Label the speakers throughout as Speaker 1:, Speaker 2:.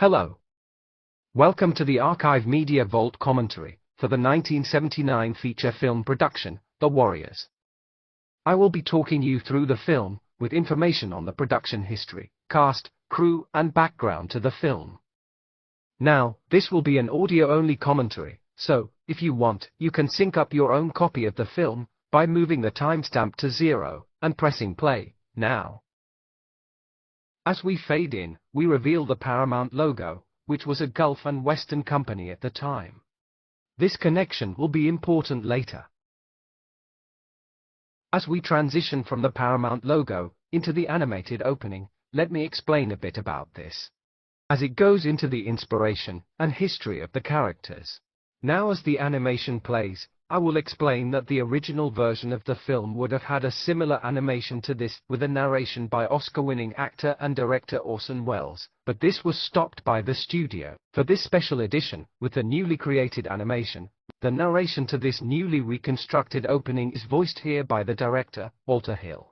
Speaker 1: Hello. Welcome to the Archive Media Vault commentary for the 1979 feature film production, The Warriors. I will be talking you through the film, with information on the production history, cast, crew, and background to the film. Now, this will be an audio-only commentary, so, if you want, you can sync up your own copy of the film by moving the timestamp to 0 and pressing play now. As we fade in, we reveal the Paramount logo, which was a Gulf and Western company at the time. This connection will be important later. As we transition from the Paramount logo into the animated opening, let me explain a bit about this, as it goes into the inspiration and history of the characters. Now as the animation plays, I will explain that the original version of the film would have had a similar animation to this, with a narration by Oscar-winning actor and director Orson Welles, but this was stopped by the studio. For this special edition, with the newly created animation, the narration to this newly reconstructed opening is voiced here by the director, Walter Hill.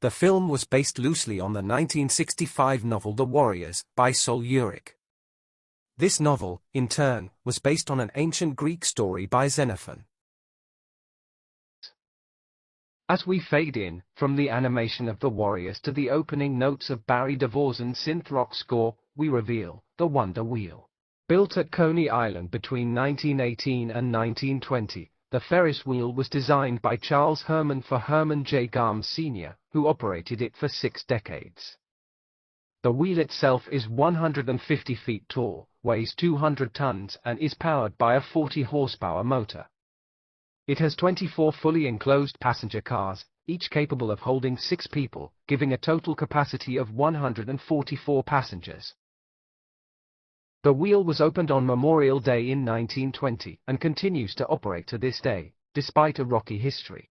Speaker 1: The film was based loosely on the 1965 novel The Warriors, by Sol Yurick. This novel, in turn, was based on an ancient Greek story by Xenophon. As we fade in, from the animation of The Warriors to the opening notes of Barry DeVore's synth rock score, we reveal the Wonder Wheel. Built at Coney Island between 1918 and 1920, the Ferris wheel was designed by Charles Herman for Herman J. Garms Sr., who operated it for 6 decades. The wheel itself is 150 feet tall, weighs 200 tons and is powered by a 40-horsepower motor. It has 24 fully enclosed passenger cars, each capable of holding 6 people, giving a total capacity of 144 passengers. The wheel was opened on Memorial Day in 1920 and continues to operate to this day, despite a rocky history.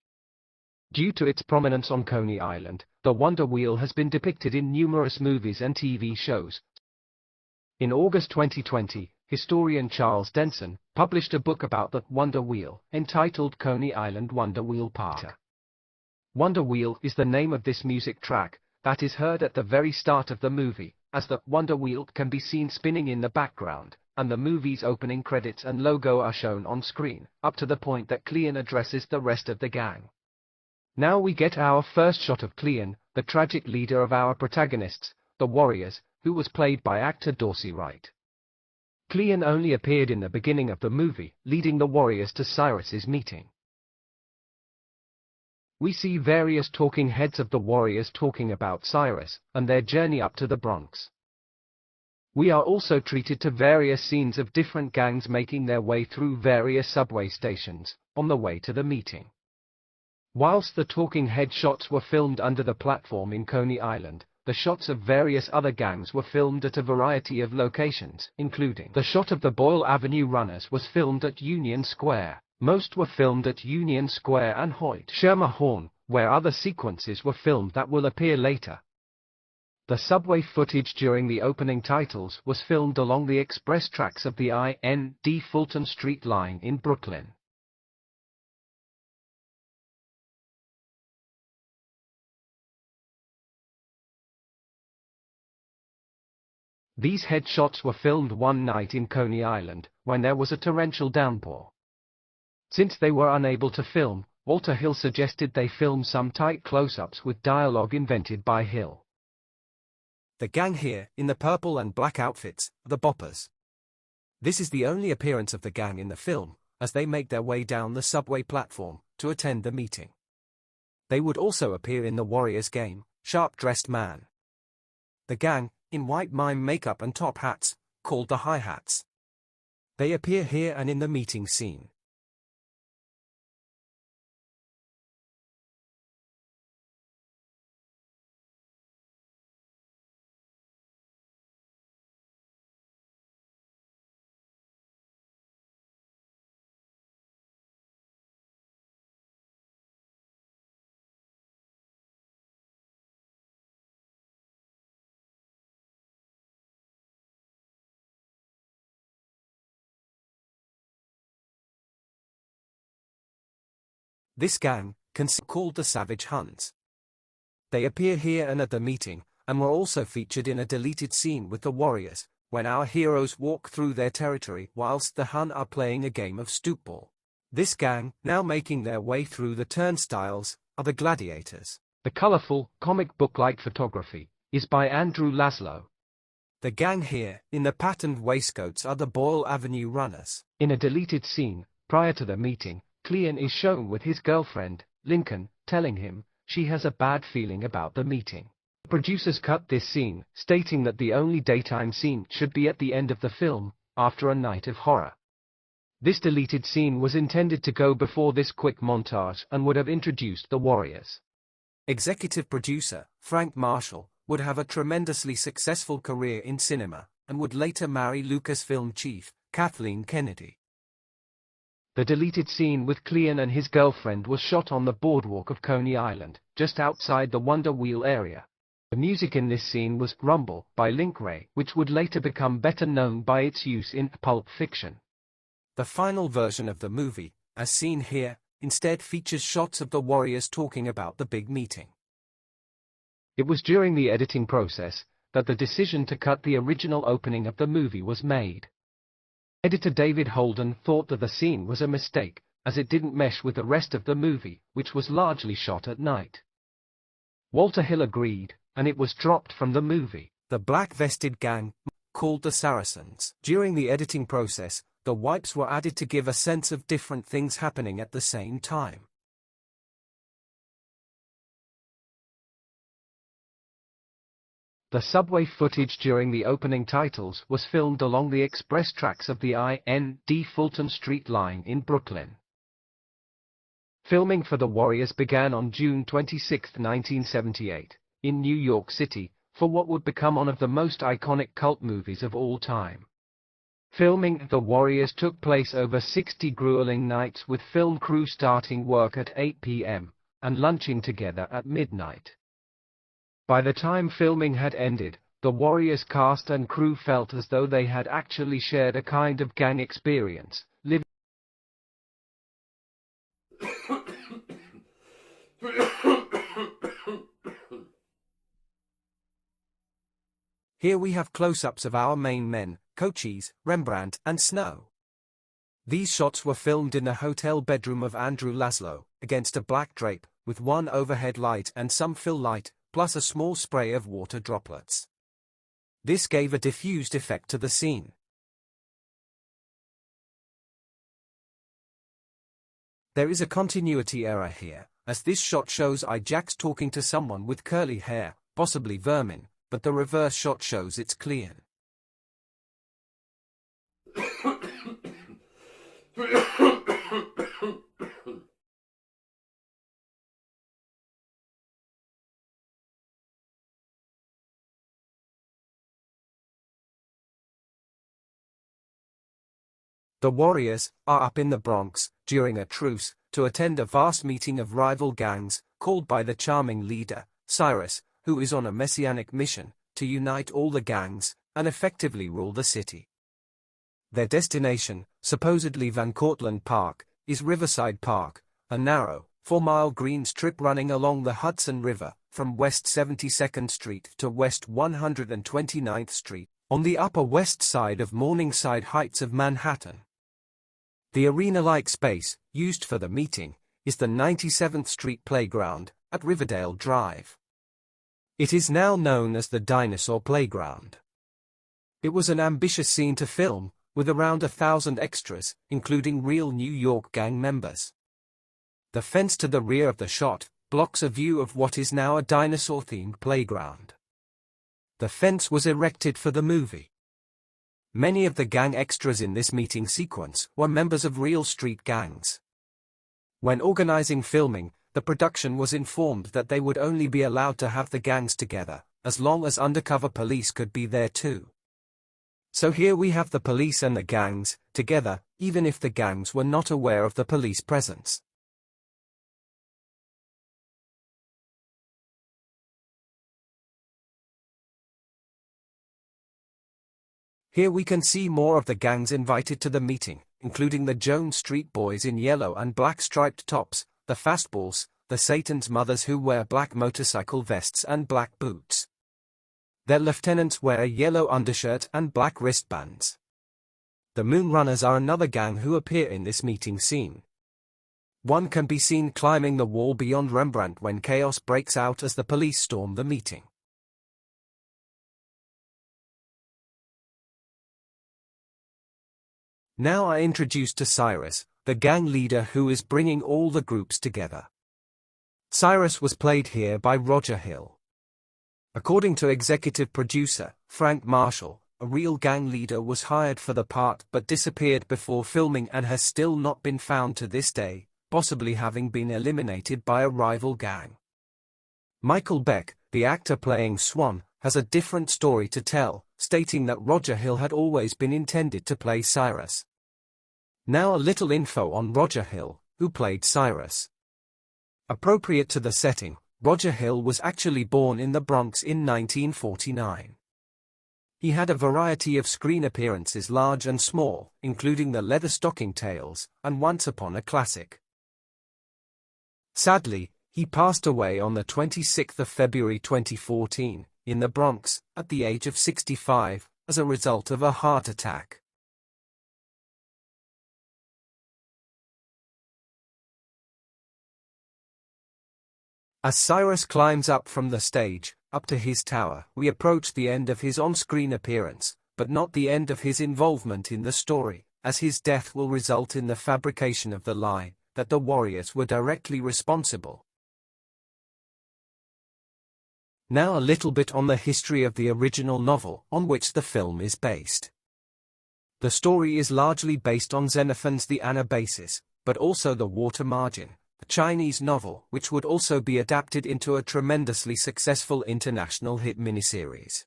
Speaker 1: Due to its prominence on Coney Island, the Wonder Wheel has been depicted in numerous movies and TV shows. In August 2020, historian Charles Denson published a book about the Wonder Wheel, entitled Coney Island Wonder Wheel Park. Wonder Wheel is the name of this music track that is heard at the very start of the movie, as the Wonder Wheel can be seen spinning in the background, and the movie's opening credits and logo are shown on screen, up to the point that Cleon addresses the rest of the gang. Now we get our first shot of Cleon, the tragic leader of our protagonists, the Warriors, who was played by actor Dorsey Wright. Cleon only appeared in the beginning of the movie, leading the Warriors to Cyrus's meeting. We see various talking heads of the Warriors talking about Cyrus and their journey up to the Bronx. We are also treated to various scenes of different gangs making their way through various subway stations on the way to the meeting. Whilst the talking head shots were filmed under the platform in Coney Island, the shots of various other gangs were filmed at a variety of locations, including the shot of the Boyle Avenue Runners was filmed at Union Square. Most were filmed at Union Square and Hoyt Schermerhorn, where other sequences were filmed that will appear later. The subway footage during the opening titles was filmed along the express tracks of the I-N-D Fulton Street line in Brooklyn. These headshots were filmed one night in Coney Island, when there was a torrential downpour. Since they were unable to film, Walter Hill suggested they film some tight close-ups with dialogue invented by Hill. The gang here, in the purple and black outfits, are the Boppers. This is the only appearance of the gang in the film, as they make their way down the subway platform to attend the meeting. They would also appear in the Warriors game, Sharp-Dressed Man. The gang, in white mime makeup and top hats, called the Hi-Hats. They appear here and in the meeting scene. This gang, called the Savage Hunts. They appear here and at the meeting, and were also featured in a deleted scene with the Warriors, when our heroes walk through their territory whilst the Hun are playing a game of stoopball. This gang, now making their way through the turnstiles, are the Gladiators. The colorful, comic book-like photography is by Andrew Laszlo. The gang here, in the patterned waistcoats, are the Boyle Avenue Runners. In a deleted scene, prior to the meeting, Cleon is shown with his girlfriend, Lincoln, telling him she has a bad feeling about the meeting. The producers cut this scene, stating that the only daytime scene should be at the end of the film, after a night of horror. This deleted scene was intended to go before this quick montage and would have introduced the Warriors. Executive producer, Frank Marshall, would have a tremendously successful career in cinema, and would later marry Lucasfilm chief, Kathleen Kennedy. The deleted scene with Cleon and his girlfriend was shot on the boardwalk of Coney Island, just outside the Wonder Wheel area. The music in this scene was Rumble by Link Wray, which would later become better known by its use in Pulp Fiction. The final version of the movie, as seen here, instead features shots of the Warriors talking about the big meeting. It was during the editing process that the decision to cut the original opening of the movie was made. Editor David Holden thought that the scene was a mistake, as it didn't mesh with the rest of the movie, which was largely shot at night. Walter Hill agreed, and it was dropped from the movie. The black-vested gang, called the Saracens. During the editing process, the wipes were added to give a sense of different things happening at the same time. The subway footage during the opening titles was filmed along the express tracks of the I-N-D Fulton Street line in Brooklyn. Filming for the Warriors began on June 26, 1978, in New York City, for what would become one of the most iconic cult movies of all time. Filming The Warriors took place over 60 grueling nights, with film crew starting work at 8 p.m. and lunching together at midnight. By the time filming had ended, the Warriors cast and crew felt as though they had actually shared a kind of gang experience, living. Here we have close-ups of our main men, Cochise, Rembrandt, and Snow. These shots were filmed in the hotel bedroom of Andrew Laszlo, against a black drape, with one overhead light and some fill light, plus a small spray of water droplets. This gave a diffused effect to the scene. There is a continuity error here, as this shot shows Ajax talking to someone with curly hair, possibly Vermin, but the reverse shot shows it's Cleon. The Warriors are up in the Bronx during a truce to attend a vast meeting of rival gangs, called by the charming leader, Cyrus, who is on a messianic mission to unite all the gangs and effectively rule the city. Their destination, supposedly Van Cortlandt Park, is Riverside Park, a narrow, 4-mile green strip running along the Hudson River, from West 72nd Street to West 129th Street, on the Upper West Side of Morningside Heights of Manhattan. The arena-like space, used for the meeting, is the 97th Street Playground, at Riverdale Drive. It is now known as the Dinosaur Playground. It was an ambitious scene to film, with around 1,000 extras, including real New York gang members. The fence to the rear of the shot blocks a view of what is now a dinosaur-themed playground. The fence was erected for the movie. Many of the gang extras in this meeting sequence were members of real street gangs. When organizing filming, the production was informed that they would only be allowed to have the gangs together, as long as undercover police could be there too. So here we have the police and the gangs together, even if the gangs were not aware of the police presence. Here we can see more of the gangs invited to the meeting, including the Jones Street Boys in yellow and black striped tops, the Fastballs, the Satan's Mothers who wear black motorcycle vests and black boots. Their lieutenants wear a yellow undershirt and black wristbands. The Moonrunners are another gang who appear in this meeting scene. One can be seen climbing the wall beyond Rembrandt when chaos breaks out as the police storm the meeting. Now I introduce to Cyrus, the gang leader who is bringing all the groups together. Cyrus was played here by Roger Hill. According to executive producer Frank Marshall, a real gang leader was hired for the part but disappeared before filming and has still not been found to this day, possibly having been eliminated by a rival gang. Michael Beck, the actor playing Swan, has a different story to tell, stating that Roger Hill had always been intended to play Cyrus. Now a little info on Roger Hill, who played Cyrus. Appropriate to the setting, Roger Hill was actually born in the Bronx in 1949. He had a variety of screen appearances, large and small, including The Leather Stocking Tales and Once Upon a Classic. Sadly, he passed away on the 26th of February 2014, in the Bronx, at the age of 65, as a result of a heart attack. As Cyrus climbs up from the stage, up to his tower, we approach the end of his on-screen appearance, but not the end of his involvement in the story, as his death will result in the fabrication of the lie that the Warriors were directly responsible. Now a little bit on the history of the original novel on which the film is based. The story is largely based on Xenophon's The Anabasis, but also The Water Margin, a Chinese novel which would also be adapted into a tremendously successful international hit miniseries.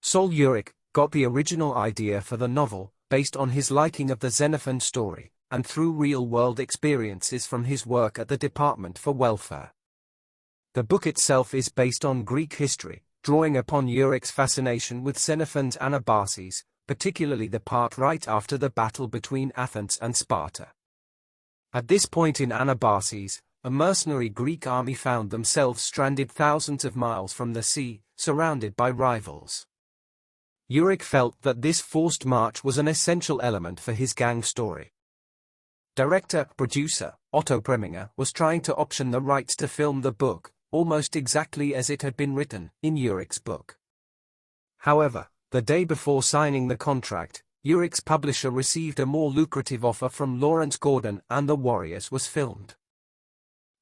Speaker 1: Sol Yurick got the original idea for the novel, based on his liking of the Xenophon story, and through real-world experiences from his work at the Department for Welfare. The book itself is based on Greek history, drawing upon Yurick's fascination with Xenophon's Anabasis, particularly the part right after the battle between Athens and Sparta. At this point in Anabasis, a mercenary Greek army found themselves stranded thousands of miles from the sea, surrounded by rivals. Yurick felt that this forced march was an essential element for his gang story. Director-producer Otto Preminger was trying to option the rights to film the book, almost exactly as it had been written in Yurick's book. However, the day before signing the contract, Yurick's publisher received a more lucrative offer from Lawrence Gordon and The Warriors was filmed.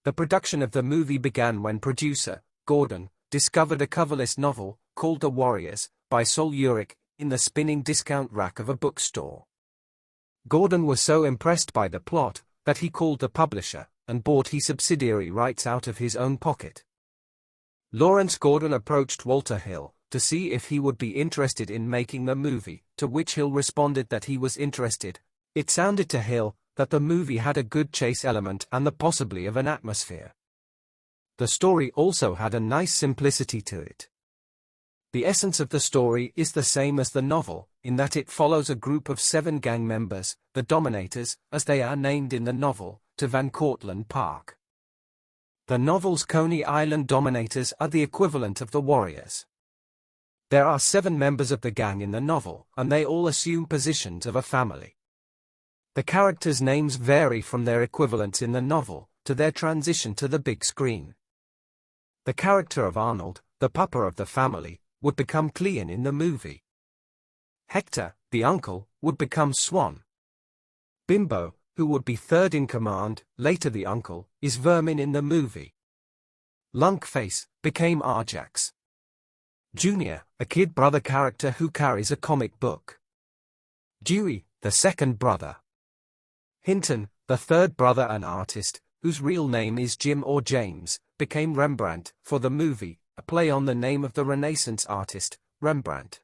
Speaker 1: The production of the movie began when producer Gordon discovered a coverless novel called The Warriors by Sol Yurick in the spinning discount rack of a bookstore. Gordon was so impressed by the plot that he called the publisher and bought his subsidiary rights out of his own pocket. Lawrence Gordon approached Walter Hill to see if he would be interested in making the movie, to which Hill responded that he was interested. It sounded to Hill that the movie had a good chase element and the possibility of an atmosphere. The story also had a nice simplicity to it. The essence of the story is the same as the novel, in that it follows a group of 7 gang members, the Dominators, as they are named in the novel, to Van Cortlandt Park. The novel's Coney Island Dominators are the equivalent of the Warriors. There are 7 members of the gang in the novel, and they all assume positions of a family. The characters' names vary from their equivalents in the novel, to their transition to the big screen. The character of Arnold, the papa of the family, would become Cleon in the movie. Hector, the uncle, would become Swan. Bimbo, who would be third in command, later the uncle, is Vermin in the movie. Lunkface became Ajax. Junior, a kid brother character who carries a comic book. Dewey, the second brother. Hinton, the third brother and artist, whose real name is Jim or James, became Rembrandt for the movie, a play on the name of the Renaissance artist, Rembrandt.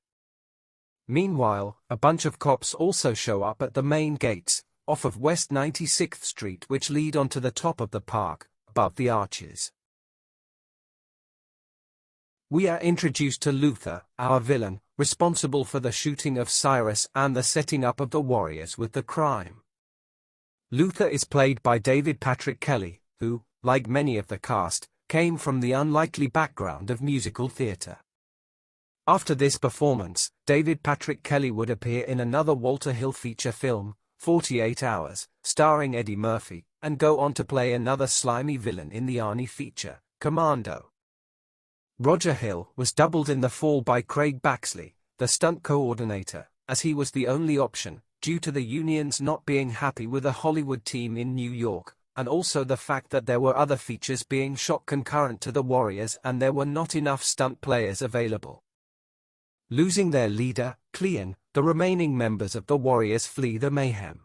Speaker 1: Meanwhile, a bunch of cops also show up at the main gates, off of West 96th Street, which lead onto the top of the park, above the arches. We are introduced to Luther, our villain, responsible for the shooting of Cyrus and the setting up of the Warriors with the crime. Luther is played by David Patrick Kelly, who, like many of the cast, came from the unlikely background of musical theatre. After this performance, David Patrick Kelly would appear in another Walter Hill feature film, 48 Hours, starring Eddie Murphy, and go on to play another slimy villain in the Arnie feature, Commando. Roger Hill was doubled in the fall by Craig Baxley, the stunt coordinator, as he was the only option, due to the unions not being happy with a Hollywood team in New York, and also the fact that there were other features being shot concurrent to the Warriors and there were not enough stunt players available. Losing their leader, Cleon, the remaining members of the Warriors flee the mayhem.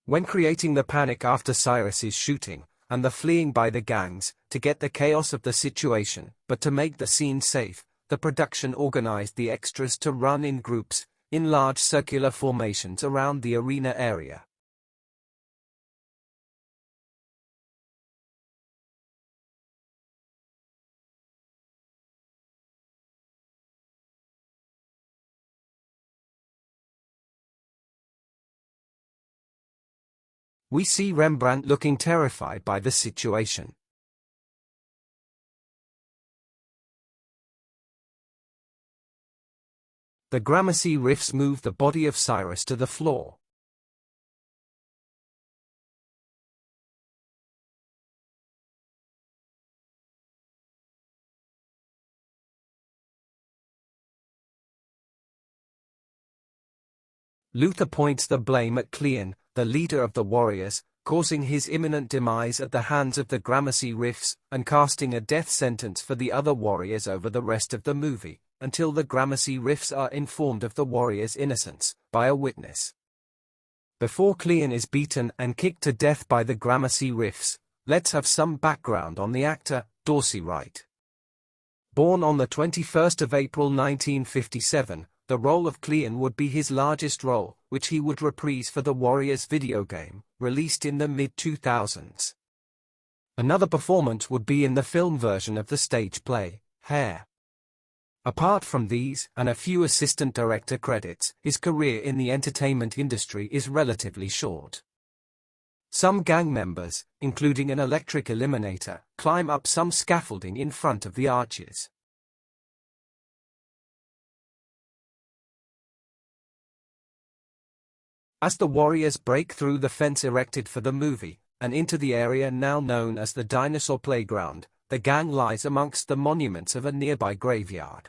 Speaker 1: When creating the panic after Cyrus's shooting, and the fleeing by the gangs, to get the chaos of the situation, but to make the scene safe, the production organized the extras to run in groups, in large circular formations around the arena area. We see Rembrandt looking terrified by the situation. The Gramercy riffs move the body of Cyrus to the floor. Luther points the blame at Cleon, the leader of the Warriors, causing his imminent demise at the hands of the Gramercy riffs, and casting a death sentence for the other Warriors over the rest of the movie, until the Gramercy riffs are informed of the Warriors' innocence, by a witness. Before Cleon is beaten and kicked to death by the Gramercy riffs, let's have some background on the actor, Dorsey Wright. Born on the 21st of April 1957, the role of Cleon would be his largest role, which he would reprise for the Warriors video game, released in the mid-2000s. Another performance would be in the film version of the stage play, Hair. Apart from these, and a few assistant director credits, his career in the entertainment industry is relatively short. Some gang members, including an electric eliminator, climb up some scaffolding in front of the arches. As the Warriors break through the fence erected for the movie, and into the area now known as the Dinosaur Playground, the gang lies amongst the monuments of a nearby graveyard.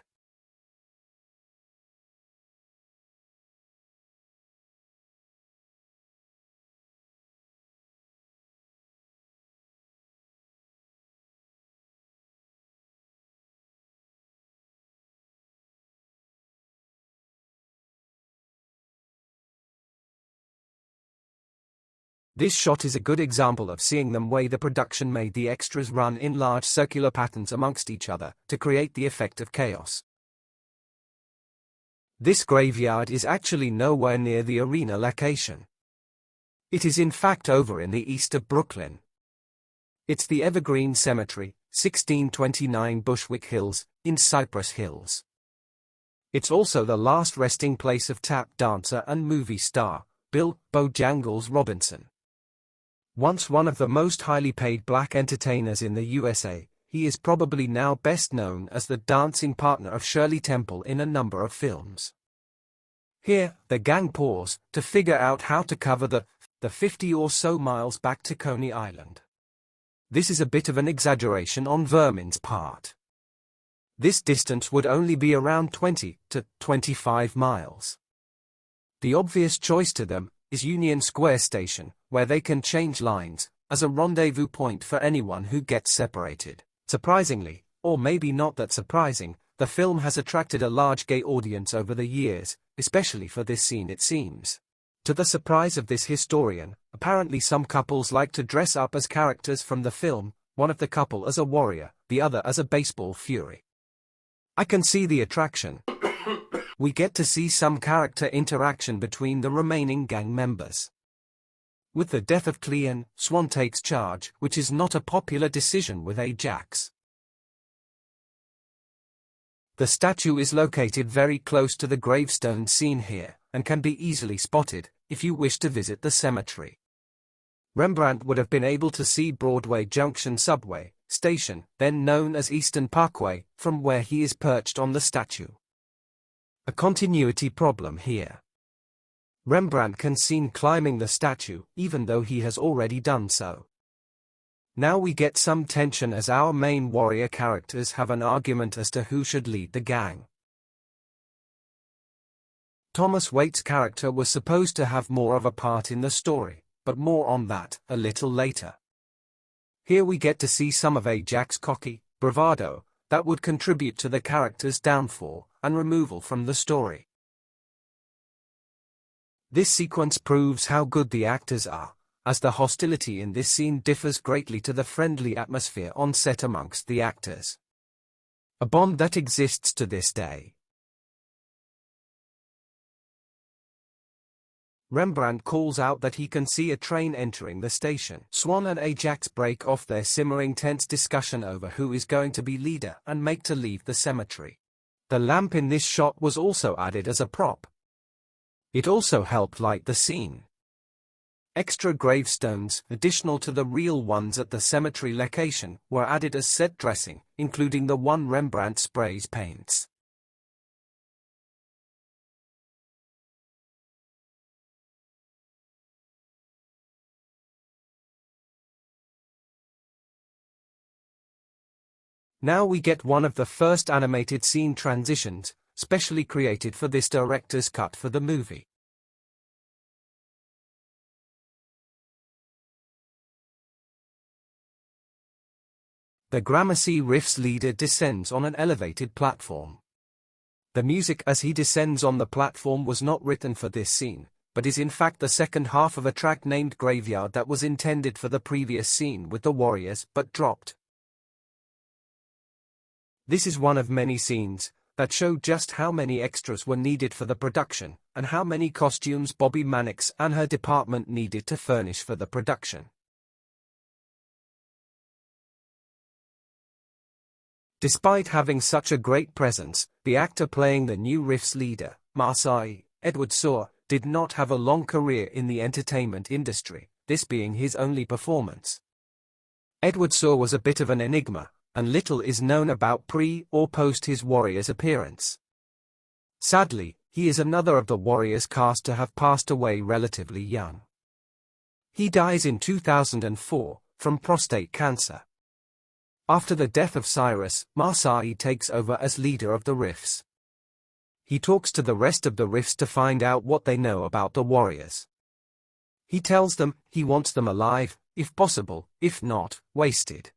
Speaker 1: This shot is a good example of seeing the way the production made the extras run in large circular patterns amongst each other, to create the effect of chaos. This graveyard is actually nowhere near the arena location. It is in fact over in the east of Brooklyn. It's the Evergreen Cemetery, 1629 Bushwick Hills, in Cypress Hills. It's also the last resting place of tap dancer and movie star, Bill "Bojangles" Robinson. Once one of the most highly paid black entertainers in the USA, he is probably now best known as the dancing partner of Shirley Temple in a number of films. Here, the gang pause to figure out how to cover the 50 or so miles back to Coney Island. This is a bit of an exaggeration on Vermin's part. This distance would only be around 20 to 25 miles. The obvious choice to them is Union Square Station, where they can change lines, as a rendezvous point for anyone who gets separated. Surprisingly, or maybe not that surprising, the film has attracted a large gay audience over the years, especially for this scene it seems. To the surprise of this historian, apparently some couples like to dress up as characters from the film, one of the couple as a warrior, the other as a baseball fury. I can see the attraction. We get to see some character interaction between the remaining gang members. With the death of Cleon, Swan takes charge, which is not a popular decision with Ajax. The statue is located very close to the gravestone seen here, and can be easily spotted, if you wish to visit the cemetery. Rembrandt would have been able to see Broadway Junction subway, station, then known as Eastern Parkway, from where he is perched on the statue. A continuity problem here. Rembrandt can be seen climbing the statue, even though he has already done so. Now we get some tension as our main warrior characters have an argument as to who should lead the gang. Thomas Waite's character was supposed to have more of a part in the story, but more on that a little later. Here we get to see some of Ajax's cocky bravado that would contribute to the character's downfall and removal from the story. This sequence proves how good the actors are, as the hostility in this scene differs greatly to the friendly atmosphere on set amongst the actors. A bond that exists to this day. Rembrandt calls out that he can see a train entering the station. Swan and Ajax break off their simmering tense discussion over who is going to be leader and make to leave the cemetery. The lamp in this shot was also added as a prop. It also helped light the scene. Extra gravestones, additional to the real ones at the cemetery location, were added as set dressing, including the one Rembrandt sprays paints. Now we get one of the first animated scene transitions, specially created for this director's cut for the movie. The Gramercy Riff's leader descends on an elevated platform. The music as he descends on the platform was not written for this scene, but is in fact the second half of a track named Graveyard that was intended for the previous scene with the warriors but dropped. This is one of many scenes that show just how many extras were needed for the production, and how many costumes Bobby Mannix and her department needed to furnish for the production. Despite having such a great presence, the actor playing the new Riff's leader, Marseille, Edward Saw, did not have a long career in the entertainment industry, this being his only performance. Edward Saw was a bit of an enigma, and little is known about pre or post his Warriors appearance. Sadly, he is another of the Warriors cast to have passed away relatively young. He dies in 2004, from prostate cancer. After the death of Cyrus, Marseille takes over as leader of the Riffs. He talks to the rest of the Riffs to find out what they know about the Warriors. He tells them he wants them alive, if possible, if not, wasted.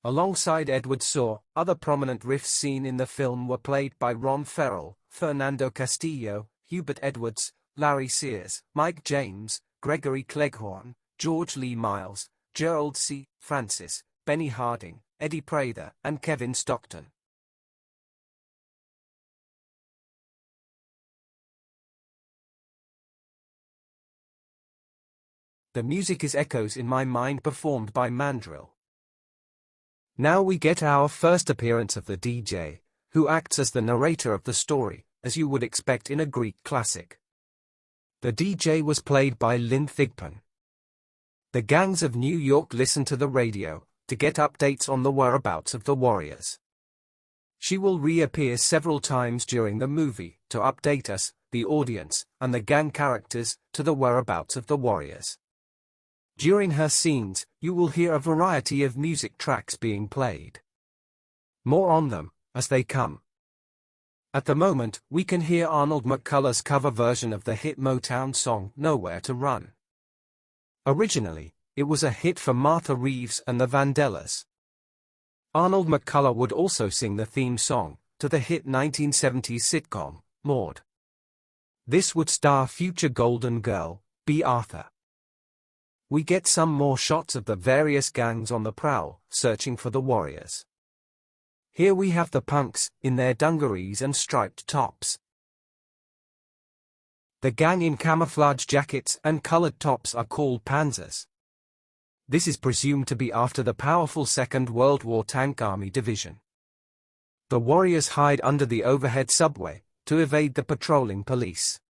Speaker 1: Alongside Edward Saw, other prominent Riffs seen in the film were played by Ron Ferrell, Fernando Castillo, Hubert Edwards, Larry Sears, Mike James, Gregory Cleghorn, George Lee Miles, Gerald C. Francis, Benny Harding, Eddie Prather, and Kevin Stockton. The music is Echoes in My Mind performed by Mandrill. Now we get our first appearance of the DJ, who acts as the narrator of the story, as you would expect in a Greek classic. The DJ was played by Lynn Thigpen. The gangs of New York listen to the radio to get updates on the whereabouts of the Warriors. She will reappear several times during the movie to update us, the audience, and the gang characters, to the whereabouts of the Warriors. During her scenes, you will hear a variety of music tracks being played. More on them, as they come. At the moment, we can hear Arnold McCullers' cover version of the hit Motown song, Nowhere to Run. Originally, it was a hit for Martha Reeves and the Vandellas. Arnold McCuller would also sing the theme song to the hit 1970s sitcom, Maude. This would star future Golden Girl, B. Arthur. We get some more shots of the various gangs on the prowl, searching for the Warriors. Here we have the punks, in their dungarees and striped tops. The gang in camouflage jackets and colored tops are called panzers. This is presumed to be after the powerful Second World War Tank Army Division. The Warriors hide under the overhead subway to evade the patrolling police.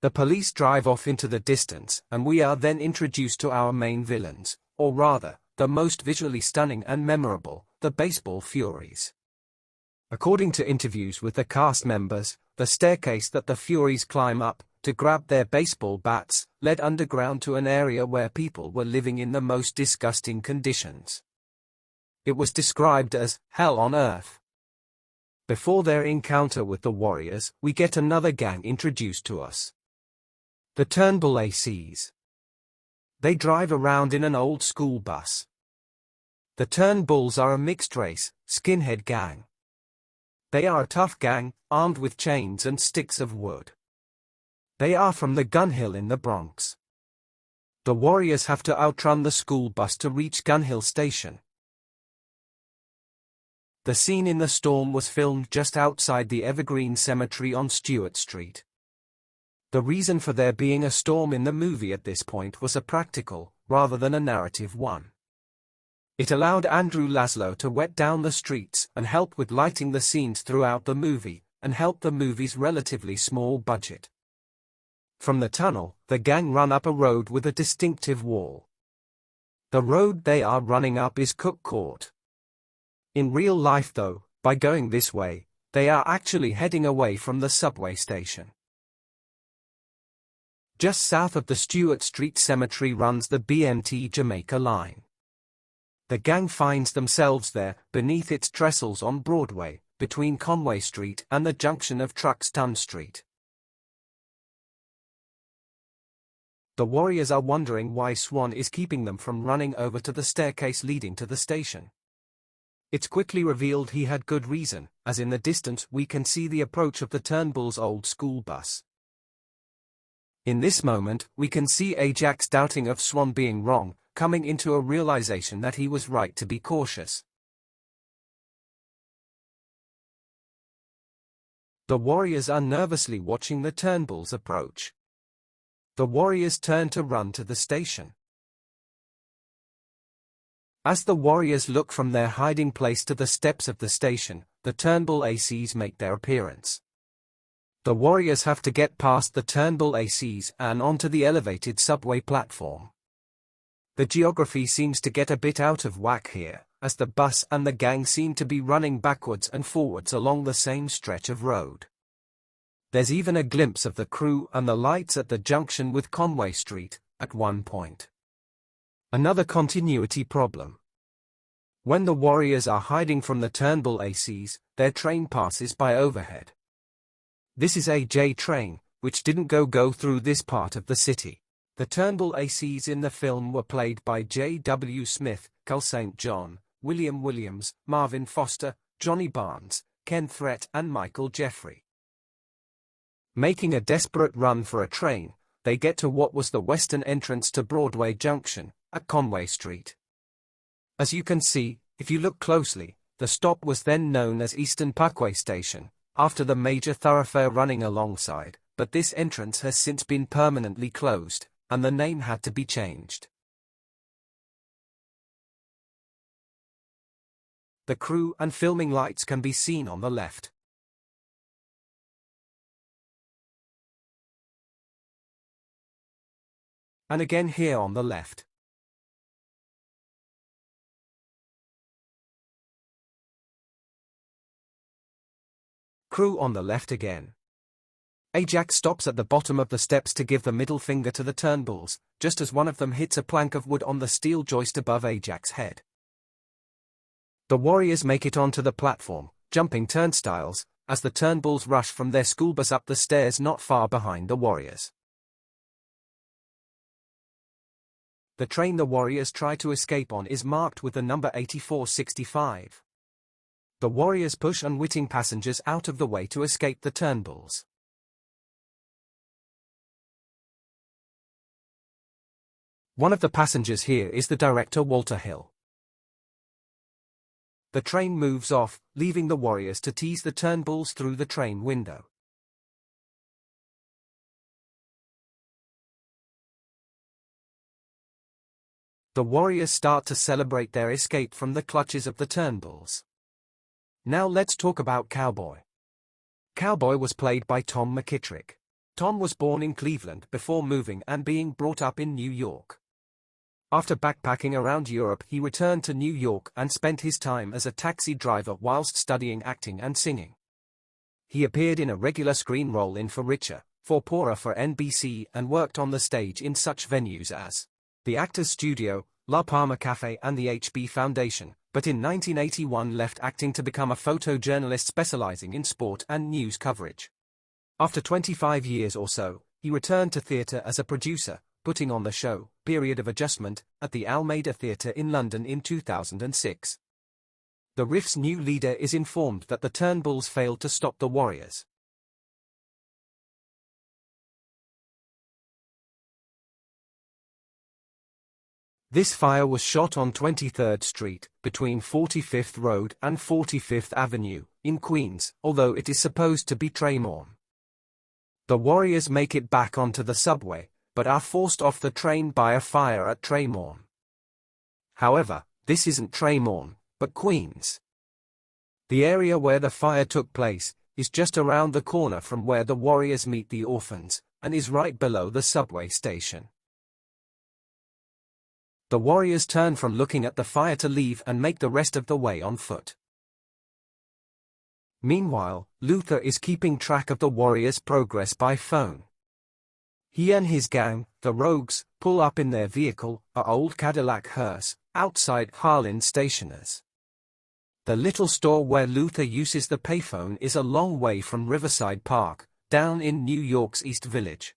Speaker 1: The police drive off into the distance, and we are then introduced to our main villains, or rather, the most visually stunning and memorable, the Baseball Furies. According to interviews with the cast members, the staircase that the Furies climb up to grab their baseball bats led underground to an area where people were living in the most disgusting conditions. It was described as hell on earth. Before their encounter with the Warriors, we get another gang introduced to us. The Turnbull ACs. They drive around in an old school bus. The Turnbulls are a mixed-race, skinhead gang. They are a tough gang, armed with chains and sticks of wood. They are from the Gun Hill in the Bronx. The Warriors have to outrun the school bus to reach Gun Hill Station. The scene in the storm was filmed just outside the Evergreen Cemetery on Stewart Street. The reason for there being a storm in the movie at this point was a practical, rather than a narrative one. It allowed Andrew Laszlo to wet down the streets and help with lighting the scenes throughout the movie, and help the movie's relatively small budget. From the tunnel, the gang run up a road with a distinctive wall. The road they are running up is Cook Court. In real life though, by going this way, they are actually heading away from the subway station. Just south of the Stewart Street Cemetery runs the BMT Jamaica line. The gang finds themselves there, beneath its trestles on Broadway, between Conway Street and the junction of Truxtun Street. The Warriors are wondering why Swan is keeping them from running over to the staircase leading to the station. It's quickly revealed he had good reason, as in the distance we can see the approach of the Turnbull's old school bus. In this moment, we can see Ajax doubting of Swan being wrong, coming into a realization that he was right to be cautious. The Warriors are nervously watching the Turnbulls approach. The Warriors turn to run to the station. As the Warriors look from their hiding place to the steps of the station, the Turnbull ACs make their appearance. The Warriors have to get past the Turnbull ACs and onto the elevated subway platform. The geography seems to get a bit out of whack here, as the bus and the gang seem to be running backwards and forwards along the same stretch of road. There's even a glimpse of the crew and the lights at the junction with Conway Street, at one point. Another continuity problem. When the Warriors are hiding from the Turnbull ACs, their train passes by overhead. This is a J train, which didn't go through this part of the city. The Turnbull ACs in the film were played by J.W. Smith, Cul St. John, William Williams, Marvin Foster, Johnny Barnes, Ken Threat and Michael Jeffrey. Making a desperate run for a train, they get to what was the western entrance to Broadway Junction, at Conway Street. As you can see, if you look closely, the stop was then known as Eastern Parkway Station, after the major thoroughfare running alongside, but this entrance has since been permanently closed, and the name had to be changed. The crew and filming lights can be seen on the left. And again here on the left. Crew on the left again. Ajax stops at the bottom of the steps to give the middle finger to the Turnbulls, just as one of them hits a plank of wood on the steel joist above Ajax's head. The Warriors make it onto the platform, jumping turnstiles, as the Turnbulls rush from their school bus up the stairs not far behind the Warriors. The train the Warriors try to escape on is marked with the number 8465. The Warriors push unwitting passengers out of the way to escape the Turnbulls. One of the passengers here is the director Walter Hill. The train moves off, leaving the Warriors to tease the Turnbulls through the train window. The Warriors start to celebrate their escape from the clutches of the Turnbulls. Now let's talk about Cowboy. Cowboy was played by Tom McKittrick. Tom was born in Cleveland before moving and being brought up in New York. After backpacking around Europe, he returned to New York and spent his time as a taxi driver whilst studying acting and singing. He appeared in a regular screen role in For Richer, For Poorer for NBC and worked on the stage in such venues as the Actors Studio, La Palma Cafe and the HB Foundation, but in 1981 left acting to become a photojournalist specializing in sport and news coverage. After 25 years or so, he returned to theatre as a producer, putting on the show, Period of Adjustment, at the Almeida Theatre in London in 2006. The Riff's new leader is informed that the Turnbulls failed to stop the Warriors. This fire was shot on 23rd Street, between 45th Road and 45th Avenue, in Queens, although it is supposed to be Tremorne. The Warriors make it back onto the subway, but are forced off the train by a fire at Tremorne. However, this isn't Tremorne, but Queens. The area where the fire took place is just around the corner from where the Warriors meet the Orphans, and is right below the subway station. The Warriors turn from looking at the fire to leave and make the rest of the way on foot. Meanwhile, Luther is keeping track of the Warriors' progress by phone. He and his gang, the Rogues, pull up in their vehicle, a old Cadillac hearse, outside Harlan Stationers. The little store where Luther uses the payphone is a long way from Riverside Park, down in New York's East Village.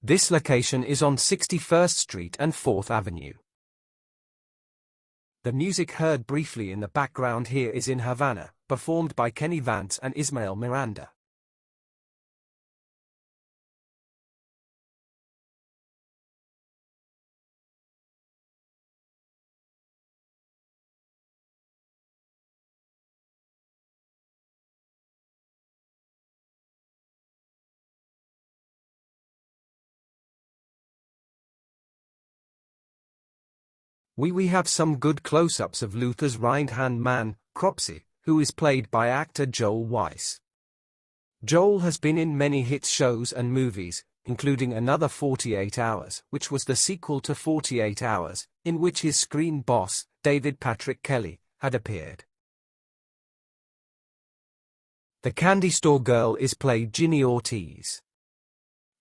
Speaker 1: This location is on 61st Street and 4th Avenue. The music heard briefly in the background here is in Havana, performed by Kenny Vance and Ismael Miranda. We have some good close-ups of Luther's right-hand man, Cropsey, who is played by actor Joel Weiss. Joel has been in many hit shows and movies, including Another 48 Hours, which was the sequel to 48 Hours, in which his screen boss, David Patrick Kelly, had appeared. The candy store girl is played Ginny Ortiz.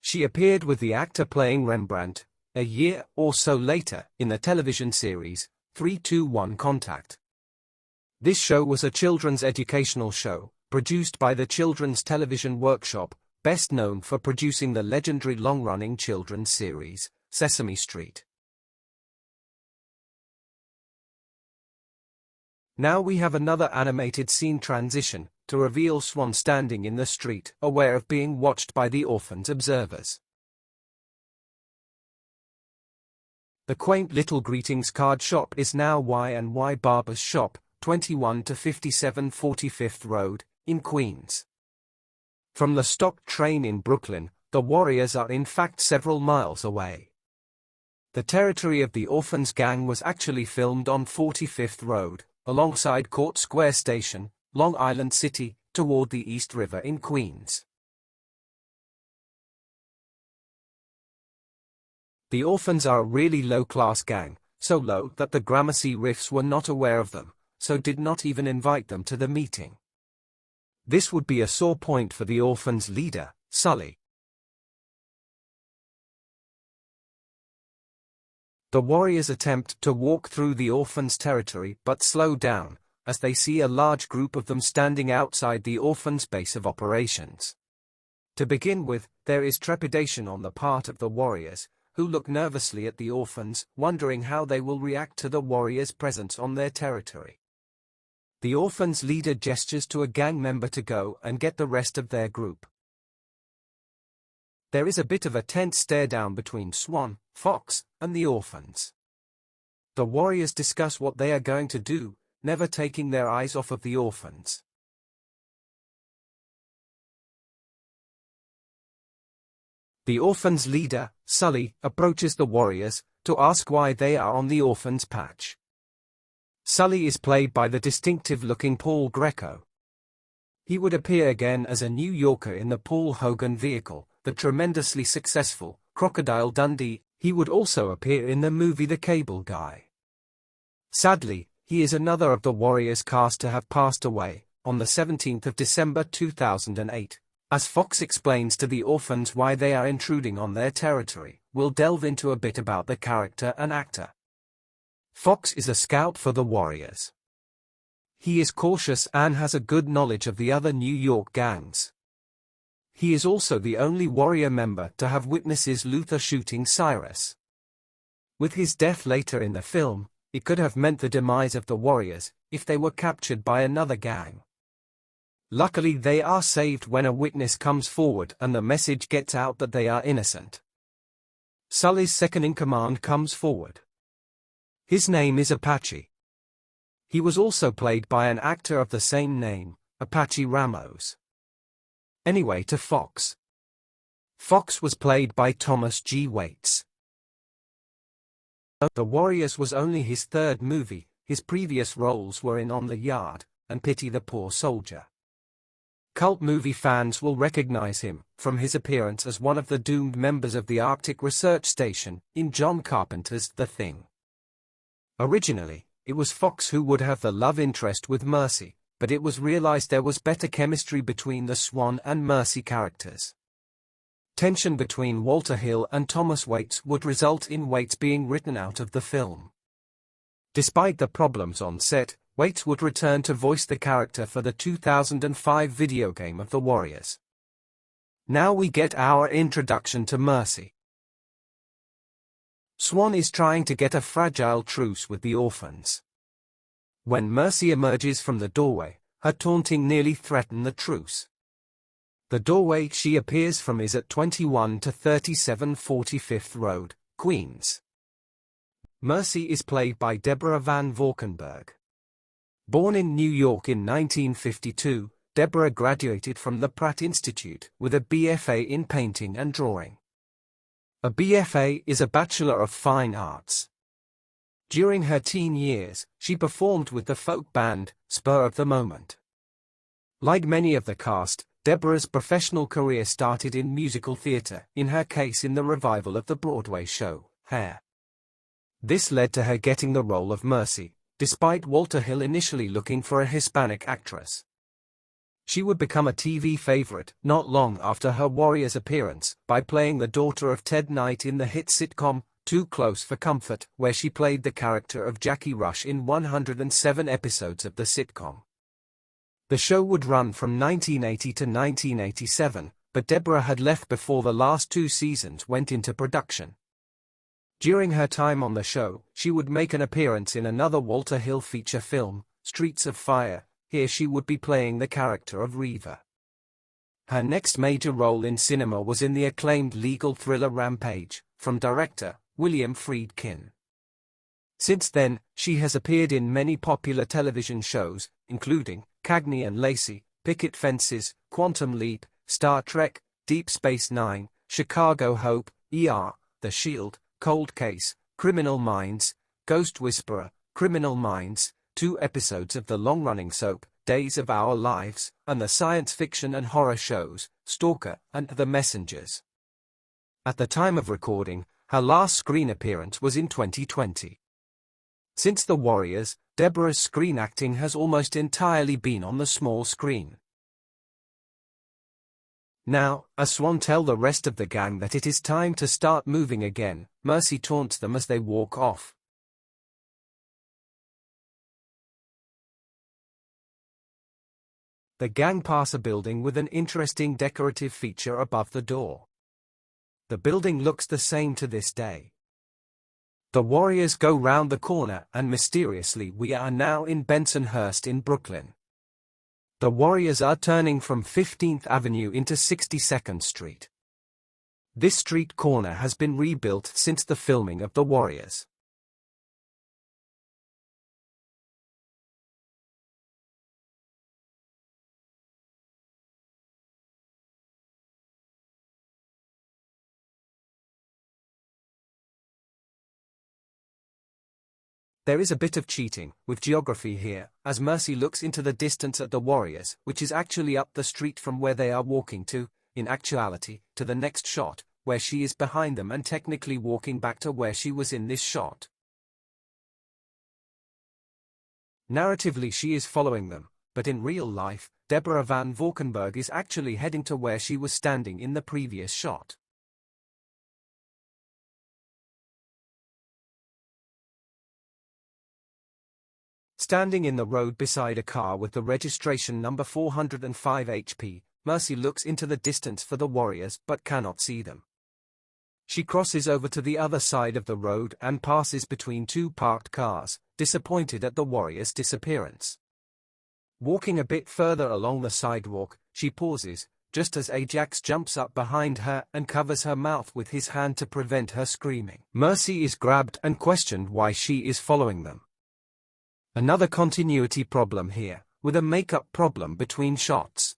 Speaker 1: She appeared with the actor playing Rembrandt, a year or so later, in the television series, 3-2-1 Contact. This show was a children's educational show, produced by the Children's Television Workshop, best known for producing the legendary long-running children's series, Sesame Street. Now we have another animated scene transition, to reveal Swan standing in the street, aware of being watched by the orphans' observers. The quaint little greetings card shop is now Y&Y Barber's Shop, 21 to 57 45th Road, in Queens. From the stopped train in Brooklyn, the Warriors are in fact several miles away. The territory of the Orphans gang was actually filmed on 45th Road, alongside Court Square Station, Long Island City, toward the East River in Queens. The Orphans are a really low-class gang, so low that the Gramercy Riffs were not aware of them, so did not even invite them to the meeting. This would be a sore point for the Orphans' leader, Sully. The Warriors attempt to walk through the Orphans' territory but slow down, as they see a large group of them standing outside the Orphans' base of operations. To begin with, there is trepidation on the part of the Warriors, who look nervously at the Orphans, wondering how they will react to the Warriors' presence on their territory. The Orphans' leader gestures to a gang member to go and get the rest of their group. There is a bit of a tense stare-down between Swan, Fox, and the Orphans. The Warriors discuss what they are going to do, never taking their eyes off of the Orphans. The Orphans' leader, Sully, approaches the Warriors, to ask why they are on the Orphans' patch. Sully is played by the distinctive-looking Paul Greco. He would appear again as a New Yorker in the Paul Hogan vehicle, the tremendously successful Crocodile Dundee, He would also appear in the movie The Cable Guy. Sadly, he is another of the Warriors cast to have passed away on the 17th of December 2008. As Fox explains to the orphans why they are intruding on their territory, we'll delve into a bit about the character and actor. Fox is a scout for the Warriors. He is cautious and has a good knowledge of the other New York gangs. He is also the only Warrior member to have witnessed Luther shooting Cyrus. With his death later in the film, it could have meant the demise of the Warriors if they were captured by another gang. Luckily, they are saved when a witness comes forward and the message gets out that they are innocent. Sully's second-in-command comes forward. His name is Apache. He was also played by an actor of the same name, Apache Ramos. Anyway, to Fox. Fox was played by Thomas G. Waits. The Warriors was only his third movie. His previous roles were in On the Yard and Pity the Poor Soldier. Cult movie fans will recognize him from his appearance as one of the doomed members of the Arctic Research Station in John Carpenter's The Thing. Originally, it was Fox who would have the love interest with Mercy, but it was realized there was better chemistry between the Swan and Mercy characters. Tension between Walter Hill and Thomas Waits would result in Waits being written out of the film. Despite the problems on set, Waits would return to voice the character for the 2005 video game of the Warriors. Now we get our introduction to Mercy. Swan is trying to get a fragile truce with the orphans. When Mercy emerges from the doorway, her taunting nearly threatens the truce. The doorway she appears from is at 21 to 37 45th Road, Queens. Mercy is played by Deborah Van Valkenburg. Born in New York in 1952, Deborah graduated from the Pratt Institute with a BFA in painting and drawing. A BFA is a Bachelor of Fine Arts. During her teen years, she performed with the folk band, Spur of the Moment. Like many of the cast, Deborah's professional career started in musical theater, in her case in the revival of the Broadway show, Hair. This led to her getting the role of Mercy, despite Walter Hill initially looking for a Hispanic actress. She would become a TV favorite not long after her Warriors appearance by playing the daughter of Ted Knight in the hit sitcom, Too Close for Comfort, where she played the character of Jackie Rush in 107 episodes of the sitcom. The show would run from 1980 to 1987, but Deborah had left before the last 2 seasons went into production. During her time on the show, she would make an appearance in another Walter Hill feature film, Streets of Fire. Here she would be playing the character of Reva. Her next major role in cinema was in the acclaimed legal thriller Rampage, from director William Friedkin. Since then, she has appeared in many popular television shows, including Cagney and Lacey, Picket Fences, Quantum Leap, Star Trek, Deep Space Nine, Chicago Hope, ER, The Shield, Cold Case, Criminal Minds, Ghost Whisperer, Criminal Minds, 2 episodes of the long-running soap, Days of Our Lives, and the science fiction and horror shows, Stalker and The Messengers. At the time of recording, her last screen appearance was in 2020. Since The Warriors, Deborah's screen acting has almost entirely been on the small screen. Now, as Swan tell the rest of the gang that it is time to start moving again, Mercy taunts them as they walk off. The gang pass a building with an interesting decorative feature above the door. The building looks the same to this day. The Warriors go round the corner and mysteriously we are now in Bensonhurst in Brooklyn. The Warriors are turning from 15th Avenue into 62nd Street. This street corner has been rebuilt since the filming of The Warriors. There is a bit of cheating with geography here, as Mercy looks into the distance at the Warriors, which is actually up the street from where they are walking to, in actuality, to the next shot, where she is behind them and technically walking back to where she was in this shot. Narratively she is following them, but in real life, Deborah Van Valkenburg is actually heading to where she was standing in the previous shot. Standing in the road beside a car with the registration number 405 HP, Mercy looks into the distance for the warriors but cannot see them. She crosses over to the other side of the road and passes between two parked cars, disappointed at the warriors' disappearance. Walking a bit further along the sidewalk, she pauses, just as Ajax jumps up behind her and covers her mouth with his hand to prevent her screaming. Mercy is grabbed and questioned why she is following them. Another continuity problem here, with a makeup problem between shots.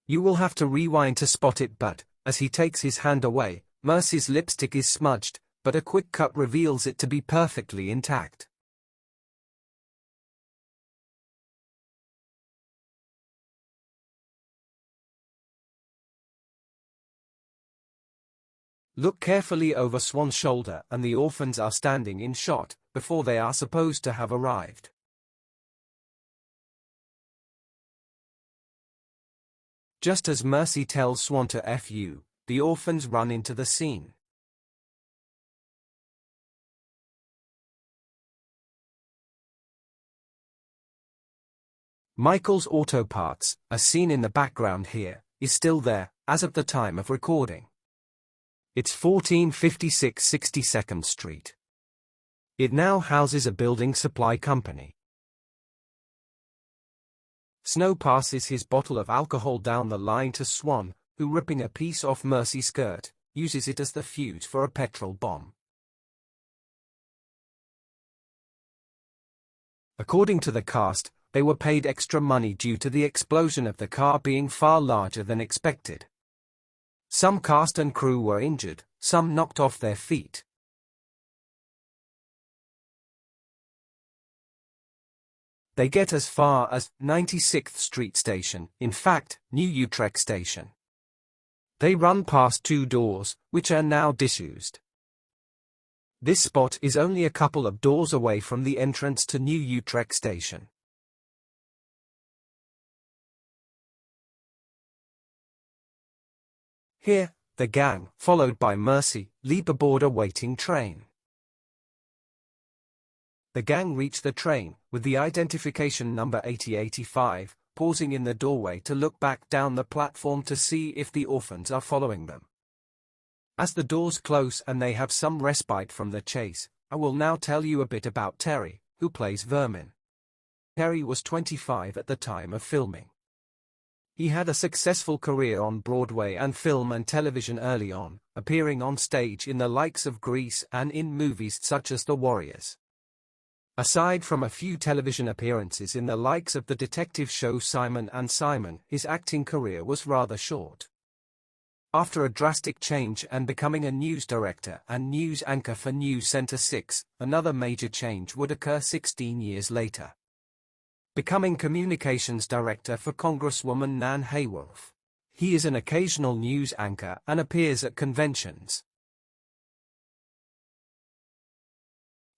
Speaker 1: You will have to rewind to spot it, but, as he takes his hand away, Mercy's lipstick is smudged, but a quick cut reveals it to be perfectly intact. Look carefully over Swan's shoulder and the orphans are standing in shot, before they are supposed to have arrived. Just as Mercy tells Swan to F you, the orphans run into the scene. Michael's Auto Parts, as seen in the background here, is still there, as of the time of recording. It's 1456 62nd Street. It now houses a building supply company. Snow passes his bottle of alcohol down the line to Swan, who, ripping a piece off Mercy's skirt, uses it as the fuse for a petrol bomb. According to the cast, they were paid extra money due to the explosion of the car being far larger than expected. Some cast and crew were injured, some knocked off their feet. They get as far as 96th Street Station, in fact, New Utrecht Station. They run past two doors, which are now disused. This spot is only a couple of doors away from the entrance to New Utrecht Station. Here, the gang, followed by Mercy, leap aboard a waiting train. The gang reach the train, with the identification number 8085, pausing in the doorway to look back down the platform to see if the orphans are following them. As the doors close and they have some respite from the chase, I will now tell you a bit about Terry, who plays Vermin. Terry was 25 at the time of filming. He had a successful career on Broadway and film and television early on, appearing on stage in the likes of Grease and in movies such as The Warriors. Aside from a few television appearances in the likes of the detective show Simon and Simon, his acting career was rather short. After a drastic change and becoming a news director and news anchor for News Center 6, another major change would occur 16 years later, becoming communications director for Congresswoman Nan Hayworth. He is an occasional news anchor and appears at conventions.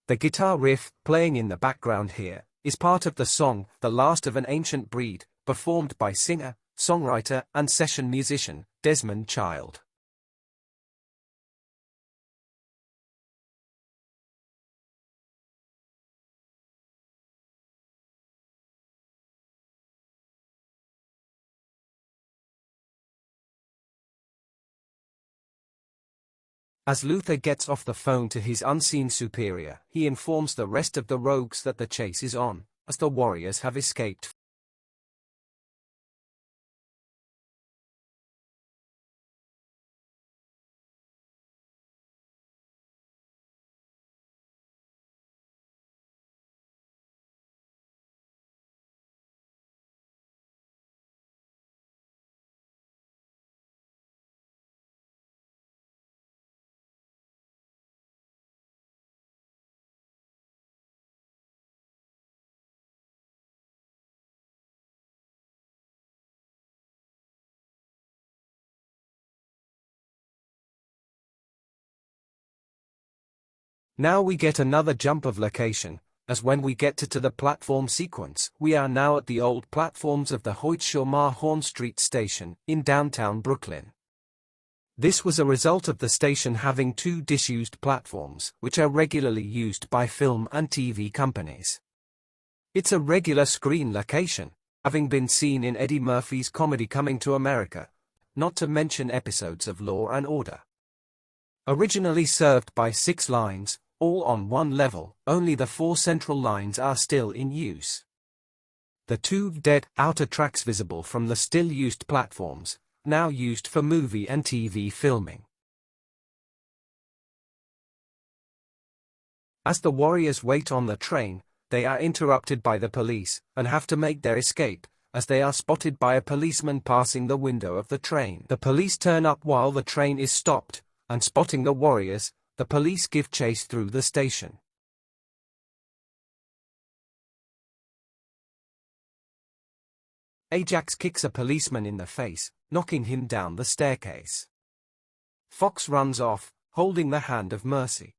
Speaker 1: The guitar riff, playing in the background here, is part of the song The Last of an Ancient Breed, performed by singer, songwriter and session musician, Desmond Child. As Luther gets off the phone to his unseen superior, he informs the rest of the rogues that the chase is on, as the warriors have escaped. Now we get another jump of location, as when we get to the platform sequence, we are now at the old platforms of the Hoyt-Shore-Horn Street station, in downtown Brooklyn. This was a result of the station having two disused platforms, which are regularly used by film and TV companies. It's a regular screen location, having been seen in Eddie Murphy's comedy Coming to America, not to mention episodes of Law and Order. Originally served by 6 lines, all on one level, only the 4 central lines are still in use. The 2 dead outer tracks visible from the still used platforms, now used for movie and TV filming. As the warriors wait on the train, they are interrupted by the police, and have to make their escape, as they are spotted by a policeman passing the window of the train. The police turn up while the train is stopped, and spotting the warriors, the police give chase through the station. Ajax kicks a policeman in the face, knocking him down the staircase. Fox runs off, holding the hand of mercy.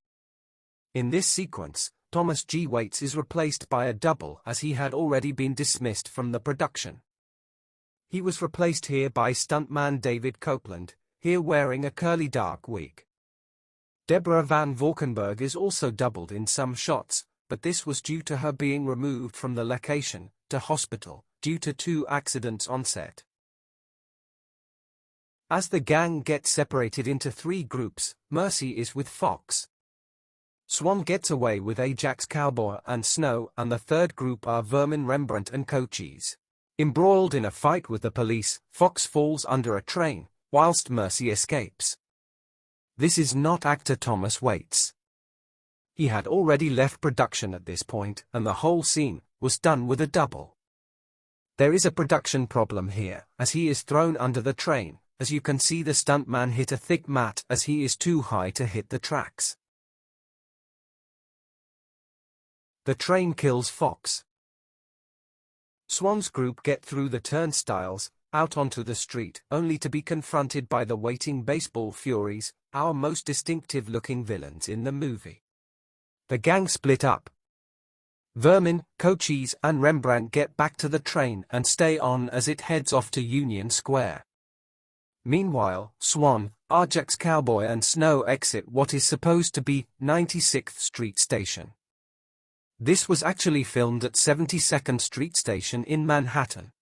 Speaker 1: In this sequence, Thomas G. Waits is replaced by a double as he had already been dismissed from the production. He was replaced here by stuntman David Copeland, here wearing a curly dark wig. Deborah Van Valkenburg is also doubled in some shots, but this was due to her being removed from the location, to hospital, due to 2 accidents on set. As the gang gets separated into 3 groups, Mercy is with Fox. Swan gets away with Ajax, Cowboy and Snow, and the 3rd group are Vermin, Rembrandt and Cochise. Embroiled in a fight with the police, Fox falls under a train, whilst Mercy escapes. This is not actor Thomas Waits. He had already left production at this point, and the whole scene was done with a double. There is a production problem here, as he is thrown under the train, as you can see the stuntman hit a thick mat as he is too high to hit the tracks. The train kills Fox. Swan's group get through the turnstiles, out onto the street, only to be confronted by the waiting baseball furies, our most distinctive-looking villains in the movie. The gang split up. Vermin, Cochise and Rembrandt get back to the train and stay on as it heads off to Union Square. Meanwhile, Swan, Ajax, Cowboy and Snow exit what is supposed to be 96th Street Station. This was actually filmed at 72nd Street Station in Manhattan.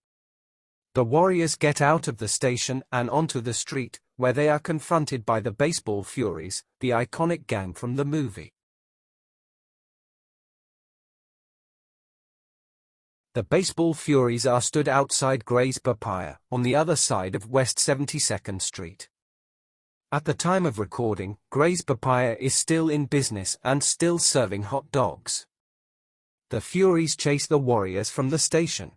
Speaker 1: The warriors get out of the station and onto the street, where they are confronted by the baseball furies, the iconic gang from the movie. The baseball furies are stood outside Gray's Papaya, on the other side of West 72nd Street. At the time of recording, Gray's Papaya is still in business and still serving hot dogs. The furies chase the warriors from the station.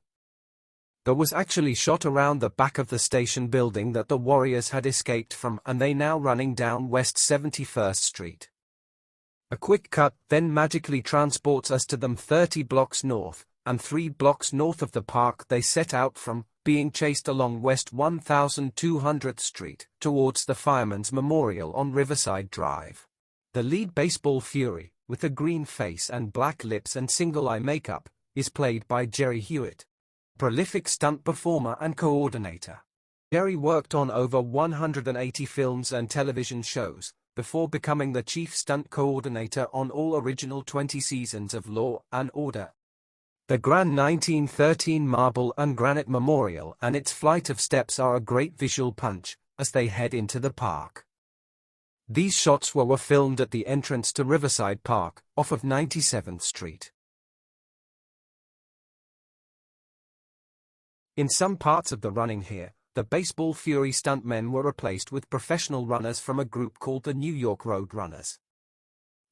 Speaker 1: There was actually shot around the back of the station building that the warriors had escaped from, and they now running down West 71st Street. A quick cut then magically transports us to them 30 blocks north, and 3 blocks north of the park they set out from, being chased along West 1200th Street, towards the Fireman's Memorial on Riverside Drive. The lead baseball fury, with a green face and black lips and single-eye makeup, is played by Jerry Hewitt, prolific stunt performer and coordinator. Jerry worked on over 180 films and television shows, before becoming the chief stunt coordinator on all original 20 seasons of Law and Order. The Grand 1913 Marble and Granite Memorial and its flight of steps are a great visual punch, as they head into the park. These shots were filmed at the entrance to Riverside Park, off of 97th Street. In some parts of the running here, the baseball fury stuntmen were replaced with professional runners from a group called the New York Road Runners.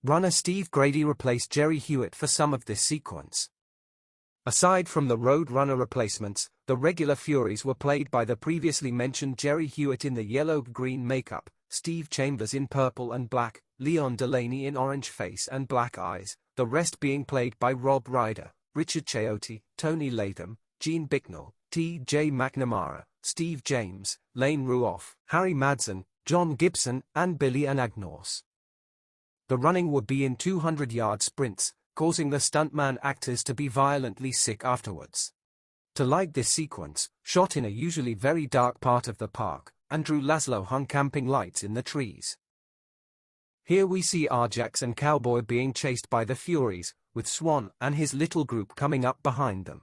Speaker 1: Runner Steve Grady replaced Jerry Hewitt for some of this sequence. Aside from the Road Runner replacements, the regular furies were played by the previously mentioned Jerry Hewitt in the yellow-green makeup, Steve Chambers in purple and black, Leon Delaney in orange face and black eyes, the rest being played by Rob Ryder, Richard Chiotti, Tony Latham, Gene Bicknell, T.J. McNamara, Steve James, Lane Ruoff, Harry Madsen, John Gibson, and Billy Anagnos. The running would be in 200-yard sprints, causing the stuntman actors to be violently sick afterwards. To light this sequence, shot in a usually very dark part of the park, Andrew Laszlo hung camping lights in the trees. Here we see Ajax and Cowboy being chased by the Furies, with Swan and his little group coming up behind them.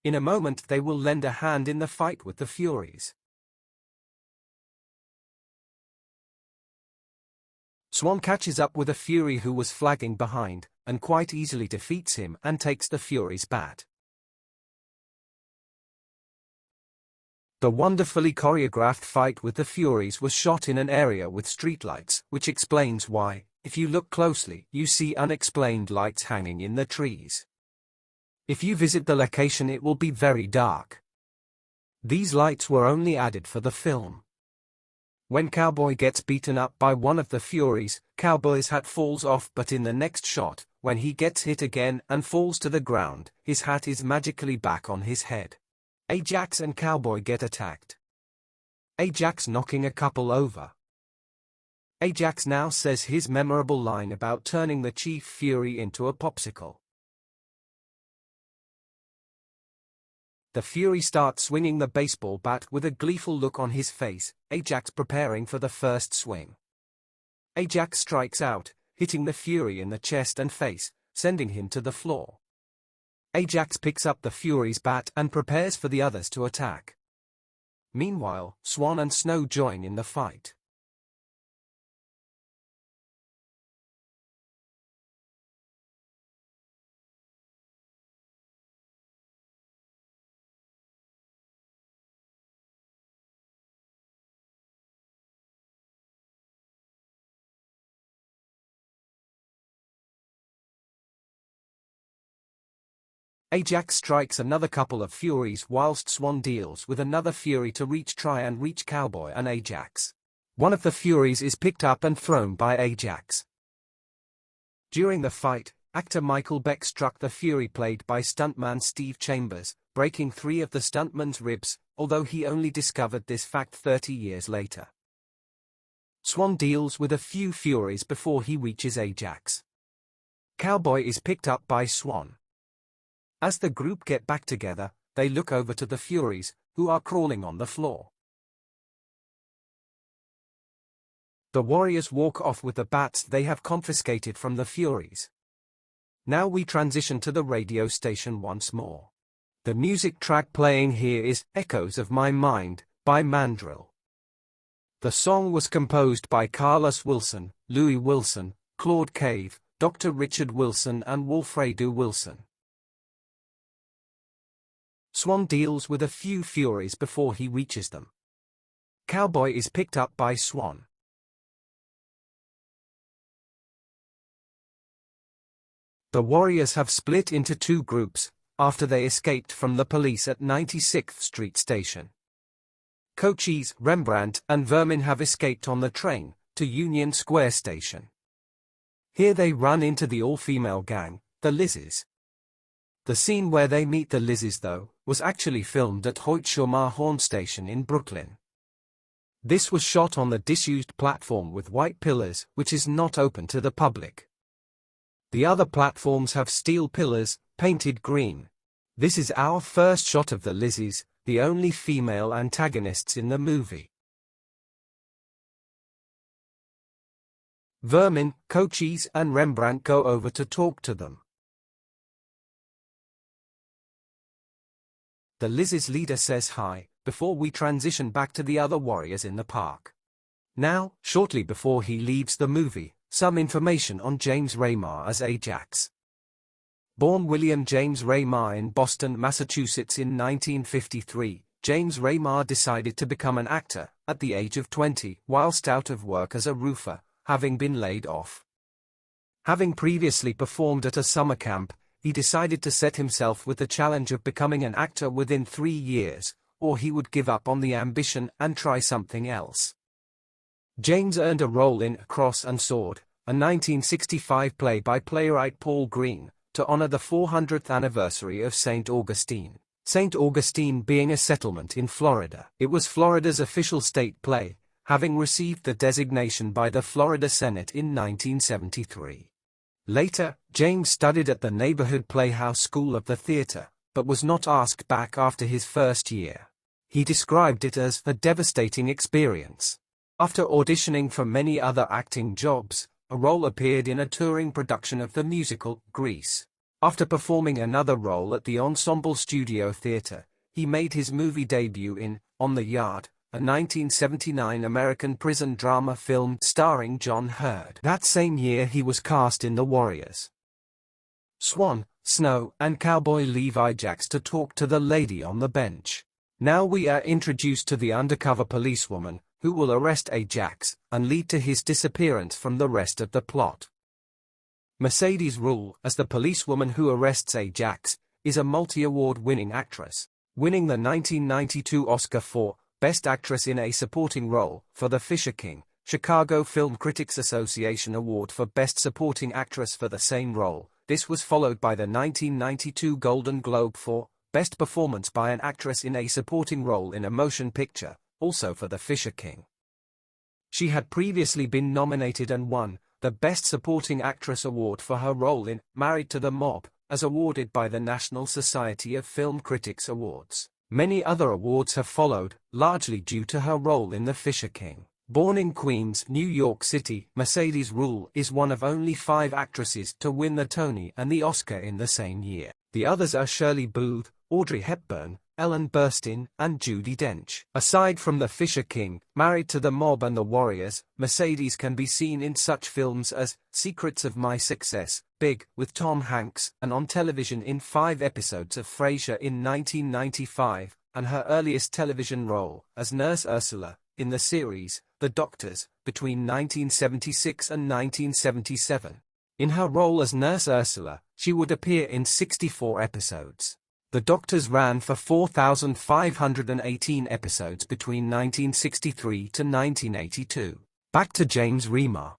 Speaker 1: In a moment they will lend a hand in the fight with the Furies. Swan catches up with a Fury who was flagging behind, and quite easily defeats him and takes the Fury's bat. The wonderfully choreographed fight with the Furies was shot in an area with streetlights, which explains why, if you look closely, you see unexplained lights hanging in the trees. If you visit the location it will be very dark. These lights were only added for the film. When Cowboy gets beaten up by one of the Furies, Cowboy's hat falls off, but in the next shot, when he gets hit again and falls to the ground, his hat is magically back on his head. Ajax and Cowboy get attacked. Ajax knocking a couple over. Ajax now says his memorable line about turning the Chief Fury into a popsicle. The Fury starts swinging the baseball bat with a gleeful look on his face, Ajax preparing for the first swing. Ajax strikes out, hitting the Fury in the chest and face, sending him to the floor. Ajax picks up the Fury's bat and prepares for the others to attack. Meanwhile, Swan and Snow join in the fight. Ajax strikes another couple of Furies whilst Swan deals with another Fury to try and reach Cowboy and Ajax. One of the Furies is picked up and thrown by Ajax. During the fight, actor Michael Beck struck the Fury played by stuntman Steve Chambers, breaking 3 of the stuntman's ribs, although he only discovered this fact 30 years later. Swan deals with a few Furies before he reaches Ajax. Cowboy is picked up by Swan. As the group get back together, they look over to the Furies, who are crawling on the floor. The Warriors walk off with the bats they have confiscated from the Furies. Now we transition to the radio station once more. The music track playing here is Echoes of My Mind by Mandrill. The song was composed by Carlos Wilson, Louis Wilson, Claude Cave, Dr. Richard Wilson and Wilfredo Wilson. Swan deals with a few Furies before he reaches them. Cowboy is picked up by Swan. The Warriors have split into 2 groups, after they escaped from the police at 96th Street Station. Cochise, Rembrandt, and Vermin have escaped on the train, to Union Square Station. Here they run into the all-female gang, the Lizzes. The scene where they meet the Lizzes, though, was actually filmed at Hoyt-Shormar Horn Station in Brooklyn. This was shot on the disused platform with white pillars, which is not open to the public. The other platforms have steel pillars, painted green. This is our first shot of the Lizzes, the only female antagonists in the movie. Vermin, Cochise and Rembrandt go over to talk to them. The Lizzes leader says hi, before we transition back to the other Warriors in the park. Now, shortly before he leaves the movie, some information on James Remar as Ajax. Born William James Remar in Boston, Massachusetts in 1953, James Remar decided to become an actor, at the age of 20, whilst out of work as a roofer, having been laid off. Having previously performed at a summer camp, he decided to set himself with the challenge of becoming an actor within 3 years, or he would give up on the ambition and try something else. James earned a role in Cross and Sword, a 1965 play by playwright Paul Green, to honor the 400th anniversary of St. Augustine. St. Augustine being a settlement in Florida. It was Florida's official state play, having received the designation by the Florida Senate in 1973. Later, James studied at the neighborhood Playhouse School of the Theater, but was not asked back after his first year. He described it as a devastating experience. After auditioning for many other acting jobs, a role appeared in a touring production of the musical Grease. After performing another role at the Ensemble Studio Theater, he made his movie debut in On the Yard, a 1979 American prison drama film starring John Hurd. That same year he was cast in The Warriors. Swan, Snow, and Cowboy leave Ajax to talk to the lady on the bench. Now we are introduced to the undercover policewoman, who will arrest Ajax and lead to his disappearance from the rest of the plot. Mercedes Ruehl, as the policewoman who arrests Ajax, is a multi-award-winning actress, winning the 1992 Oscar for Best Actress in a Supporting Role for The Fisher King, Chicago Film Critics Association Award for Best Supporting Actress for the same role. This was followed by the 1992 Golden Globe for Best Performance by an Actress in a Supporting Role in a Motion Picture, also for The Fisher King. She had previously been nominated and won the Best Supporting Actress Award for her role in Married to the Mob, as awarded by the National Society of Film Critics Awards. Many other awards have followed, largely due to her role in The Fisher King. Born in Queens, New York City, Mercedes Ruehl is one of only 5 actresses to win the Tony and the Oscar in the same year. The others are Shirley Booth, Audrey Hepburn, Ellen Burstyn, and Judi Dench. Aside from The Fisher King, Married to the Mob and The Warriors, Mercedes can be seen in such films as Secrets of My Success, Big, with Tom Hanks, and on television in 5 episodes of Frasier in 1995, and her earliest television role as Nurse Ursula in the series The Doctors, between 1976 and 1977. In her role as Nurse Ursula, she would appear in 64 episodes. The Doctors ran for 4,518 episodes between 1963 to 1982. Back to James Remar.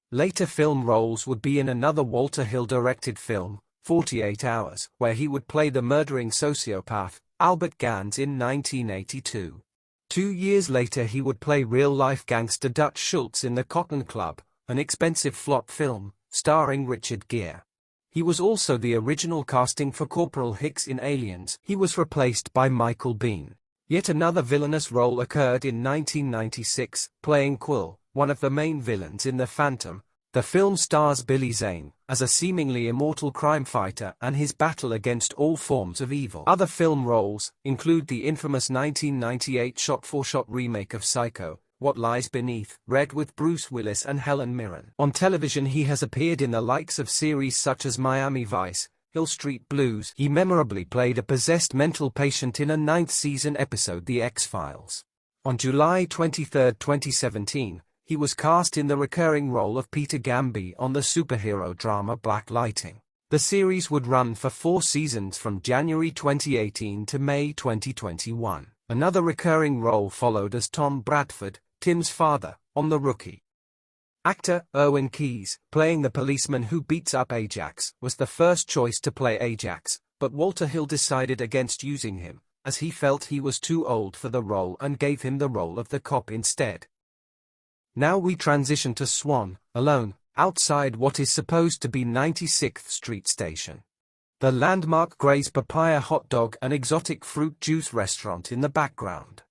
Speaker 1: Later film roles would be in another Walter Hill-directed film, 48 Hours, where he would play the murdering sociopath, Albert Gans, in 1982. 2 years later he would play real-life gangster Dutch Schultz in The Cotton Club, an expensive flop film, starring Richard Gere. He was also the original casting for Corporal Hicks in Aliens. He was replaced by Michael Biehn. Yet another villainous role occurred in 1996, playing Quill, one of the main villains in The Phantom. The film stars Billy Zane as a seemingly immortal crime fighter and his battle against all forms of evil. Other film roles include the infamous 1998 shot-for-shot remake of Psycho, What Lies Beneath, Red, with Bruce Willis and Helen Mirren. On television he has appeared in the likes of series such as Miami Vice, Hill Street Blues. He memorably played a possessed mental patient in a 9th season episode The X-Files. On July 23, 2017, he was cast in the recurring role of Peter Gamby on the superhero drama Black Lightning. The series would run for 4 seasons from January 2018 to May 2021. Another recurring role followed as Tom Bradford, Tim's father, on The Rookie. Actor Erwin Keyes, playing the policeman who beats up Ajax, was the first choice to play Ajax, but Walter Hill decided against using him, as he felt he was too old for the role and gave him the role of the cop instead. Now we transition to Swan, alone, outside what is supposed to be 96th Street Station. The landmark Gray's Papaya Hot Dog and Exotic Fruit Juice restaurant in the background.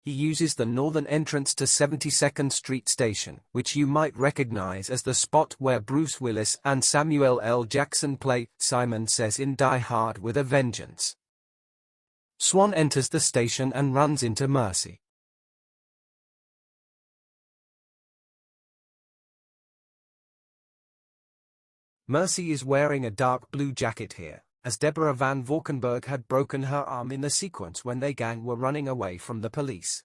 Speaker 1: He uses the northern entrance to 72nd Street Station, which you might recognize as the spot where Bruce Willis and Samuel L. Jackson play Simon Says in Die Hard with a Vengeance. Swan enters the station and runs into Mercy. Mercy is wearing a dark blue jacket here, as Deborah Van Valkenburg had broken her arm in the sequence when they gang were running away from the police.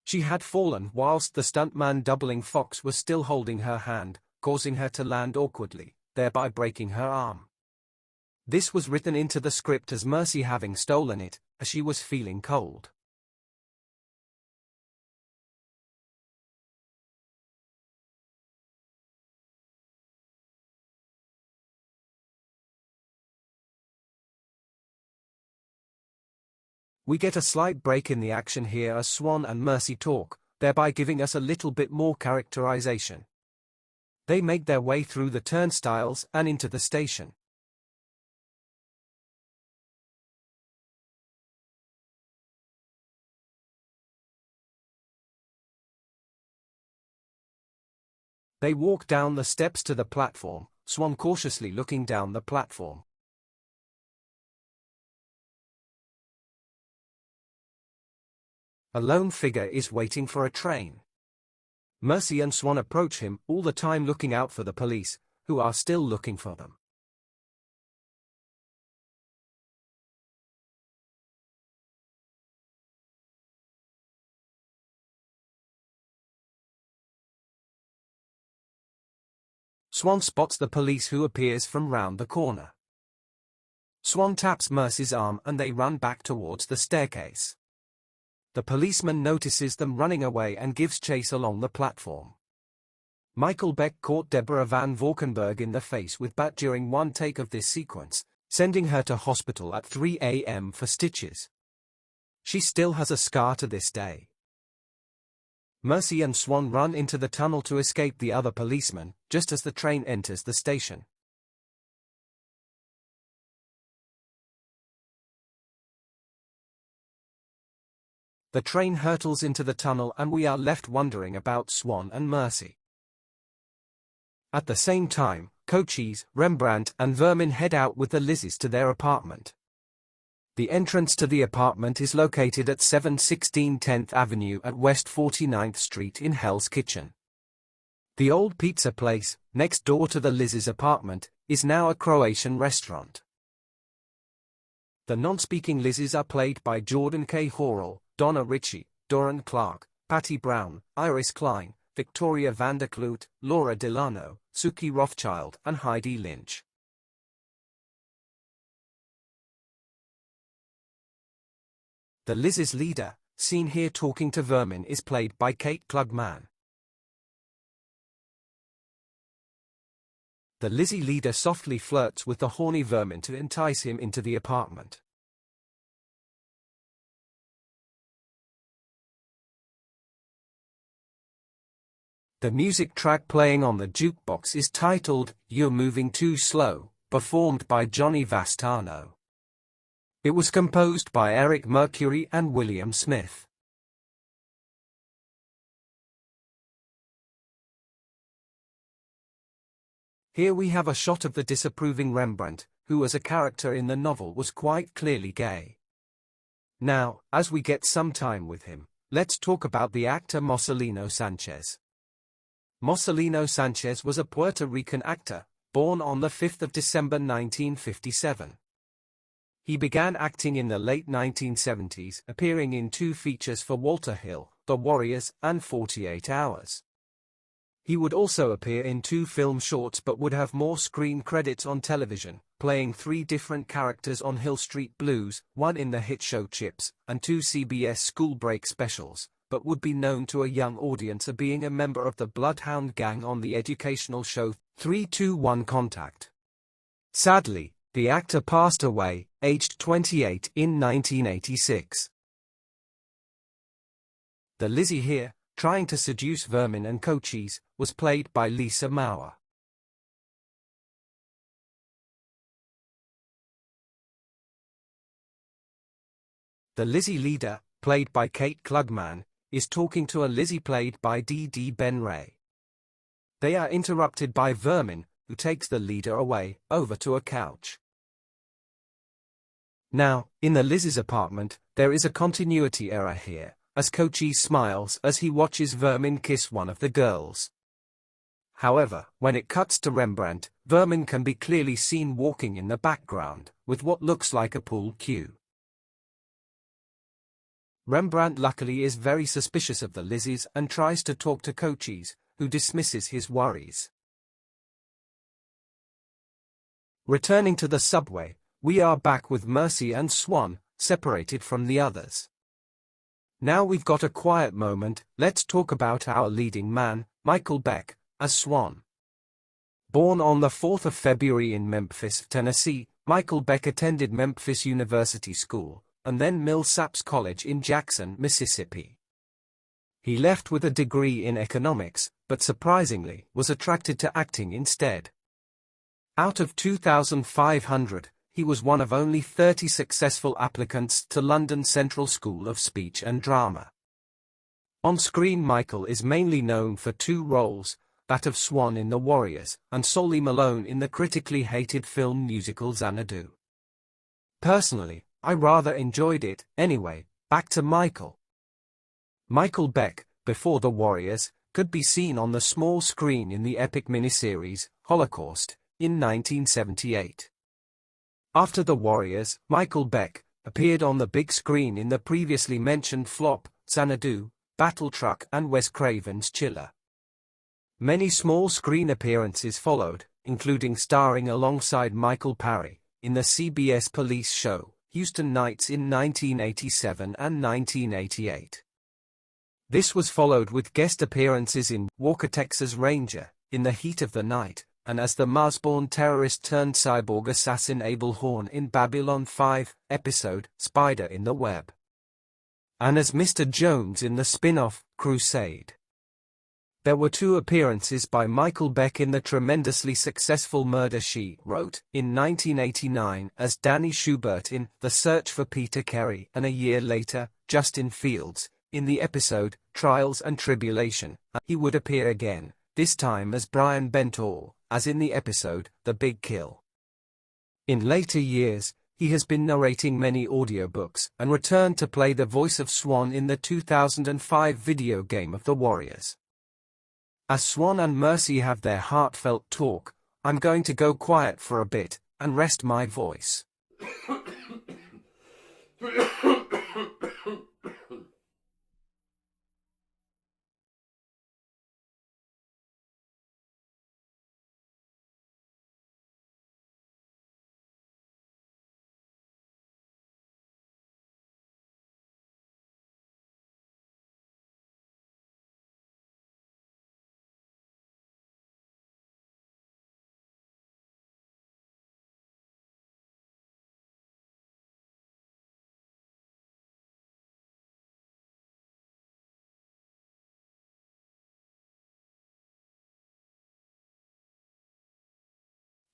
Speaker 1: She had fallen whilst the stuntman doubling Fox was still holding her hand, causing her to land awkwardly, thereby breaking her arm. This was written into the script as Mercy having stolen it, as she was feeling cold. We get a slight break in the action here as Swan and Mercy talk, thereby giving us a little bit more characterization. They make their way through the turnstiles and into the station. They walk down the steps to the platform, Swan cautiously looking down the platform. A lone figure is waiting for a train. Mercy and Swan approach him, all the time looking out for the police, who are still looking for them. Swan spots the police who appears from round the corner. Swan taps Mercy's arm and they run back towards the staircase. The policeman notices them running away and gives chase along the platform. Michael Beck caught Deborah Van Valkenburg in the face with bat during one take of this sequence, sending her to hospital at 3 a.m. for stitches. She still has a scar to this day. Mercy and Swan run into the tunnel to escape the other policeman, just as the train enters the station. The train hurtles into the tunnel and we are left wondering about Swan and Mercy. At the same time, Cochise, Rembrandt and Vermin head out with the Lizzies to their apartment. The entrance to the apartment is located at 716 10th Avenue at West 49th Street in Hell's Kitchen. The old pizza place, next door to the Lizzies' apartment, is now a Croatian restaurant. The non-speaking Lizzies are played by Jordan K. Horrell, Donna Ritchie, Doran Clark, Patty Brown, Iris Klein, Victoria Vanderkloot, Laura Delano, Suki Rothschild and Heidi Lynch. The Lizzies' leader, seen here talking to Vermin, is played by Kate Klugman. The Lizzie leader softly flirts with the horny Vermin to entice him into the apartment. The music track playing on the jukebox is titled, "You're Moving Too Slow," performed by Johnny Vastano. It was composed by Eric Mercury and William Smith. Here we have a shot of the disapproving Rembrandt, who as a character in the novel was quite clearly gay. Now, as we get some time with him, let's talk about the actor Marcelino Sanchez. Marcelino Sanchez was a Puerto Rican actor, born on the 5th of December 1957. He began acting in the late 1970s, appearing in 2 features for Walter Hill, The Warriors and 48 Hours. He would also appear in 2 film shorts but would have more screen credits on television, playing 3 different characters on Hill Street Blues, 1 in the hit show Chips, and 2 CBS school break specials, but would be known to a young audience as being a member of the Bloodhound Gang on the educational show 321 Contact. Sadly, the actor passed away, aged 28, in 1986. The Lizzie here, trying to seduce Vermin and Cochise, was played by Lisa Mauer. The Lizzie leader, played by Kate Klugman, is talking to a Lizzie played by Dee Dee Ben Ray. They are interrupted by Vermin, who takes the leader away, over to a couch. Now, in the Lizzie's apartment, there is a continuity error here, as Cochise smiles as he watches Vermin kiss one of the girls. However, when it cuts to Rembrandt, Vermin can be clearly seen walking in the background, with what looks like a pool cue. Rembrandt luckily is very suspicious of the Lizzies and tries to talk to Cochise, who dismisses his worries. Returning to the subway, we are back with Mercy and Swan, separated from the others. Now we've got a quiet moment, let's talk about our leading man, Michael Beck, as Swan. Born on the 4th of February in Memphis, Tennessee, Michael Beck attended Memphis University School, and then Millsaps College in Jackson, Mississippi. He left with a degree in economics, but surprisingly, was attracted to acting instead. Out of 2,500, he was one of only 30 successful applicants to London Central School of Speech and Drama. On screen, Michael is mainly known for two roles, that of Swan in The Warriors, and Solly Malone in the critically hated film musical Xanadu. Personally, I rather enjoyed it. Anyway, back to Michael. Michael Beck, before The Warriors, could be seen on the small screen in the epic miniseries, Holocaust, in 1978. After The Warriors, Michael Beck appeared on the big screen in the previously mentioned flop, Xanadu, Battle Truck and Wes Craven's Chiller. Many small screen appearances followed, including starring alongside Michael Parry in the CBS police show, Houston Nights in 1987 and 1988. This was followed with guest appearances in Walker Texas Ranger, In the Heat of the Night, and as the Mars-born terrorist-turned-cyborg assassin Abel Horn in Babylon 5 episode, Spider in the Web. And as Mr. Jones in the spin-off, Crusade. There were two appearances by Michael Beck in the tremendously successful Murder, She Wrote, in 1989 as Danny Schubert in The Search for Peter Carey, and a year later, Justin Fields, in the episode, Trials and Tribulation. He would appear again, this time as Brian Bentall, as in the episode, The Big Kill. In later years, he has been narrating many audiobooks, and returned to play the voice of Swan in the 2005 video game of The Warriors. As Swan and Mercy have their heartfelt talk, I'm going to go quiet for a bit, and rest my voice.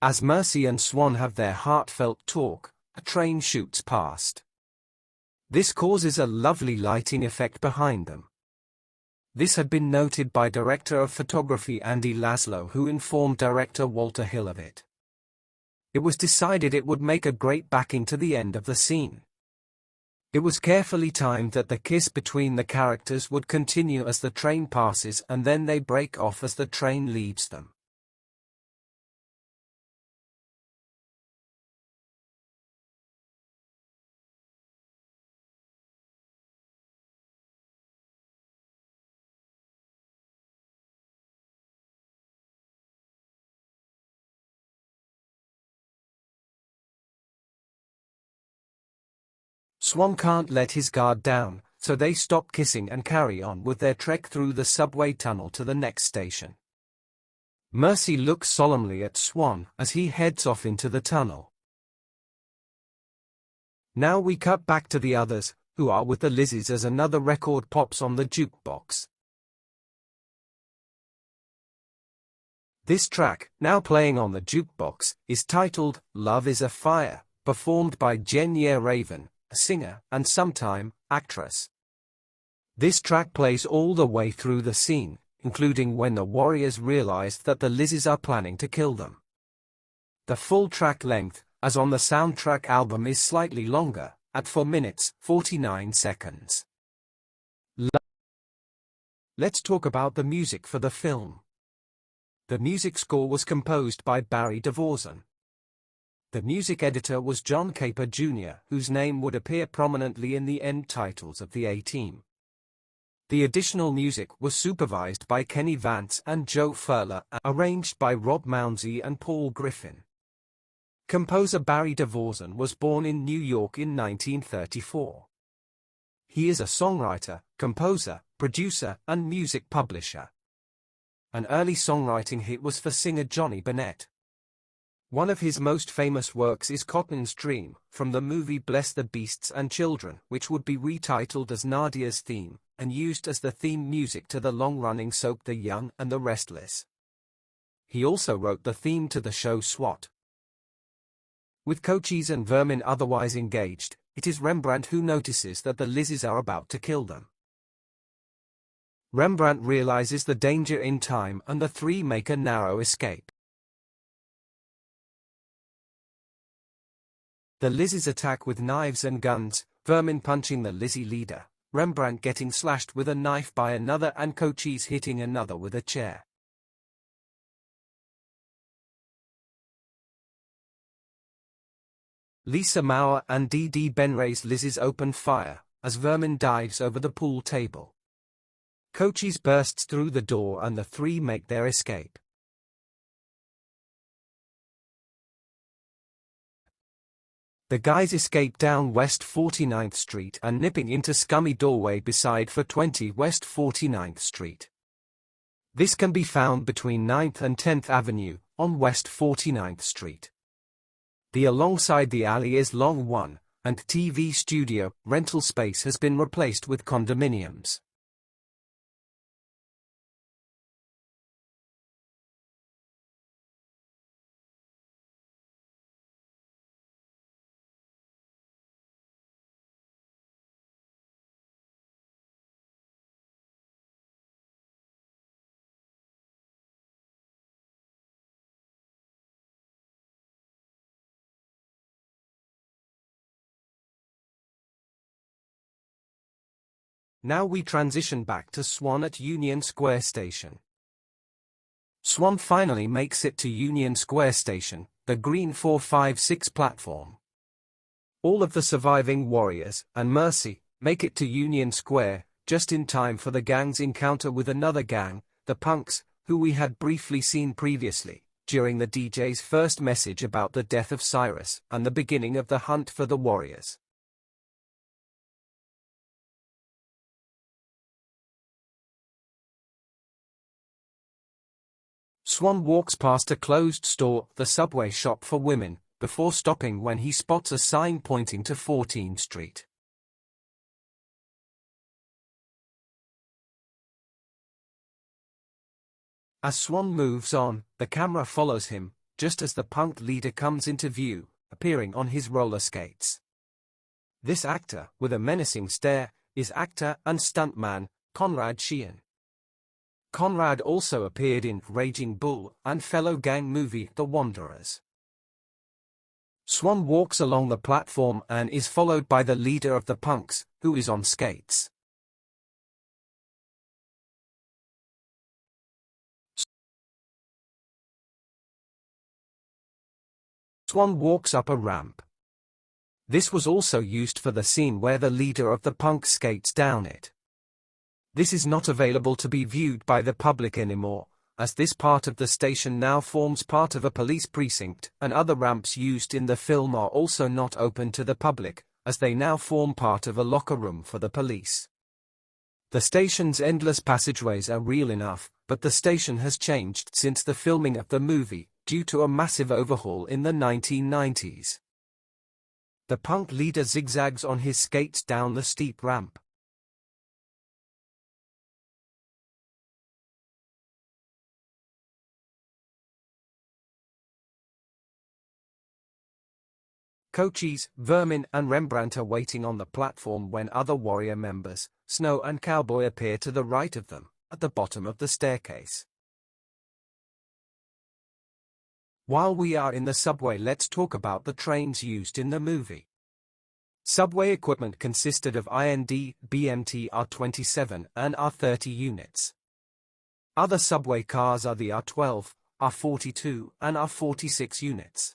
Speaker 1: As Mercy and Swan have their heartfelt talk, a train shoots past. This causes a lovely lighting effect behind them. This had been noted by director of photography Andy Laszlo, who informed director Walter Hill of it. It was decided it would make a great backing to the end of the scene. It was carefully timed that the kiss between the characters would continue as the train passes, and then they break off as the train leaves them. Swan can't let his guard down, so they stop kissing and carry on with their trek through the subway tunnel to the next station. Mercy looks solemnly at Swan as he heads off into the tunnel. Now we cut back to the others, who are with the Lizzies as another record pops on the jukebox. This track, now playing on the jukebox, is titled Love is a Fire, performed by Jenya Raven, a singer and sometime actress. This track plays all the way through the scene, including when the Warriors realize that the Lizzies are planning to kill them. The full track length, as on the soundtrack album, is slightly longer, at 4 minutes, 49 seconds. Let's talk about the music for the film. The music score was composed by Barry DeVorzen. The music editor was John Caper Jr., whose name would appear prominently in the end titles of the A-Team. The additional music was supervised by Kenny Vance and Joe Furler, arranged by Rob Mounsey and Paul Griffin. Composer Barry DeVorzen was born in New York in 1934. He is a songwriter, composer, producer, and music publisher. An early songwriting hit was for singer Johnny Bennett. One of his most famous works is Cotton's Dream, from the movie Bless the Beasts and Children, which would be retitled as Nadia's Theme, and used as the theme music to the long-running soap The Young and the Restless. He also wrote the theme to the show SWAT. With Cochise and Vermin otherwise engaged, it is Rembrandt who notices that the Lizzies are about to kill them. Rembrandt realizes the danger in time and the three make a narrow escape. The Lizzies attack with knives and guns, Vermin punching the Lizzie leader, Rembrandt getting slashed with a knife by another and Cochise hitting another with a chair. Lisa Mauer and D.D. Benray's Lizzies open fire, as Vermin dives over the pool table. Cochise bursts through the door and the three make their escape. The guys escape down West 49th Street and nipping into scummy doorway beside 420 West 49th Street. This can be found between 9th and 10th Avenue, on West 49th Street. The alongside the alley is Long 1, and TV studio, rental space has been replaced with condominiums. Now we transition back to Swan at Union Square Station. Swan finally makes it to Union Square Station, the green 456 platform. All of the surviving warriors, and Mercy, make it to Union Square, just in time for the gang's encounter with another gang, the Punks, who we had briefly seen previously, during the DJ's first message about the death of Cyrus, and the beginning of the hunt for the warriors. Swan walks past a closed store, the Subway shop for women, before stopping when he spots a sign pointing to 14th Street. As Swan moves on, the camera follows him, just as the punk leader comes into view, appearing on his roller skates. This actor, with a menacing stare, is actor and stuntman, Conrad Sheehan. Conrad also appeared in Raging Bull and fellow gang movie The Wanderers. Swan walks along the platform and is followed by the leader of the punks, who is on skates. Swan walks up a ramp. This was also used for the scene where the leader of the punk skates down it. This is not available to be viewed by the public anymore, as this part of the station now forms part of a police precinct, and other ramps used in the film are also not open to the public, as they now form part of a locker room for the police. The station's endless passageways are real enough, but the station has changed since the filming of the movie, due to a massive overhaul in the 1990s. The punk leader zigzags on his skates down the steep ramp. Cochise, Vermin and Rembrandt are waiting on the platform when other warrior members, Snow and Cowboy, appear to the right of them, at the bottom of the staircase. While we are in the subway, let's talk about the trains used in the movie. Subway equipment consisted of IND, BMT R27 and R30 units. Other subway cars are the R12, R42 and R46 units.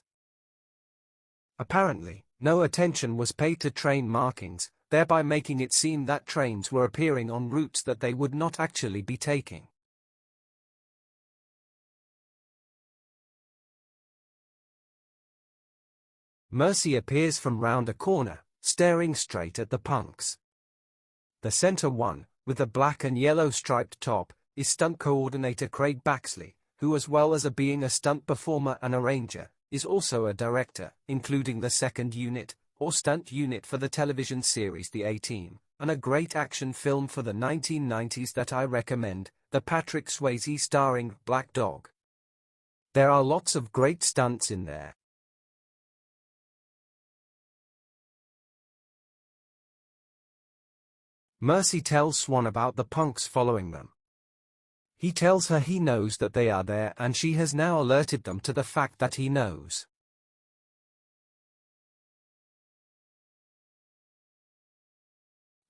Speaker 1: Apparently, no attention was paid to train markings, thereby making it seem that trains were appearing on routes that they would not actually be taking. Mercy appears from round a corner, staring straight at the punks. The center one, with a black and yellow striped top, is stunt coordinator Craig Baxley, who, as well as being a stunt performer and arranger, is also a director, including the second unit, or stunt unit for the television series The A-Team, and a great action film for the 1990s that I recommend, the Patrick Swayze starring Black Dog. There are lots of great stunts in there. Mercy tells Swan about the punks following them. He tells her he knows that they are there and she has now alerted them to the fact that he knows.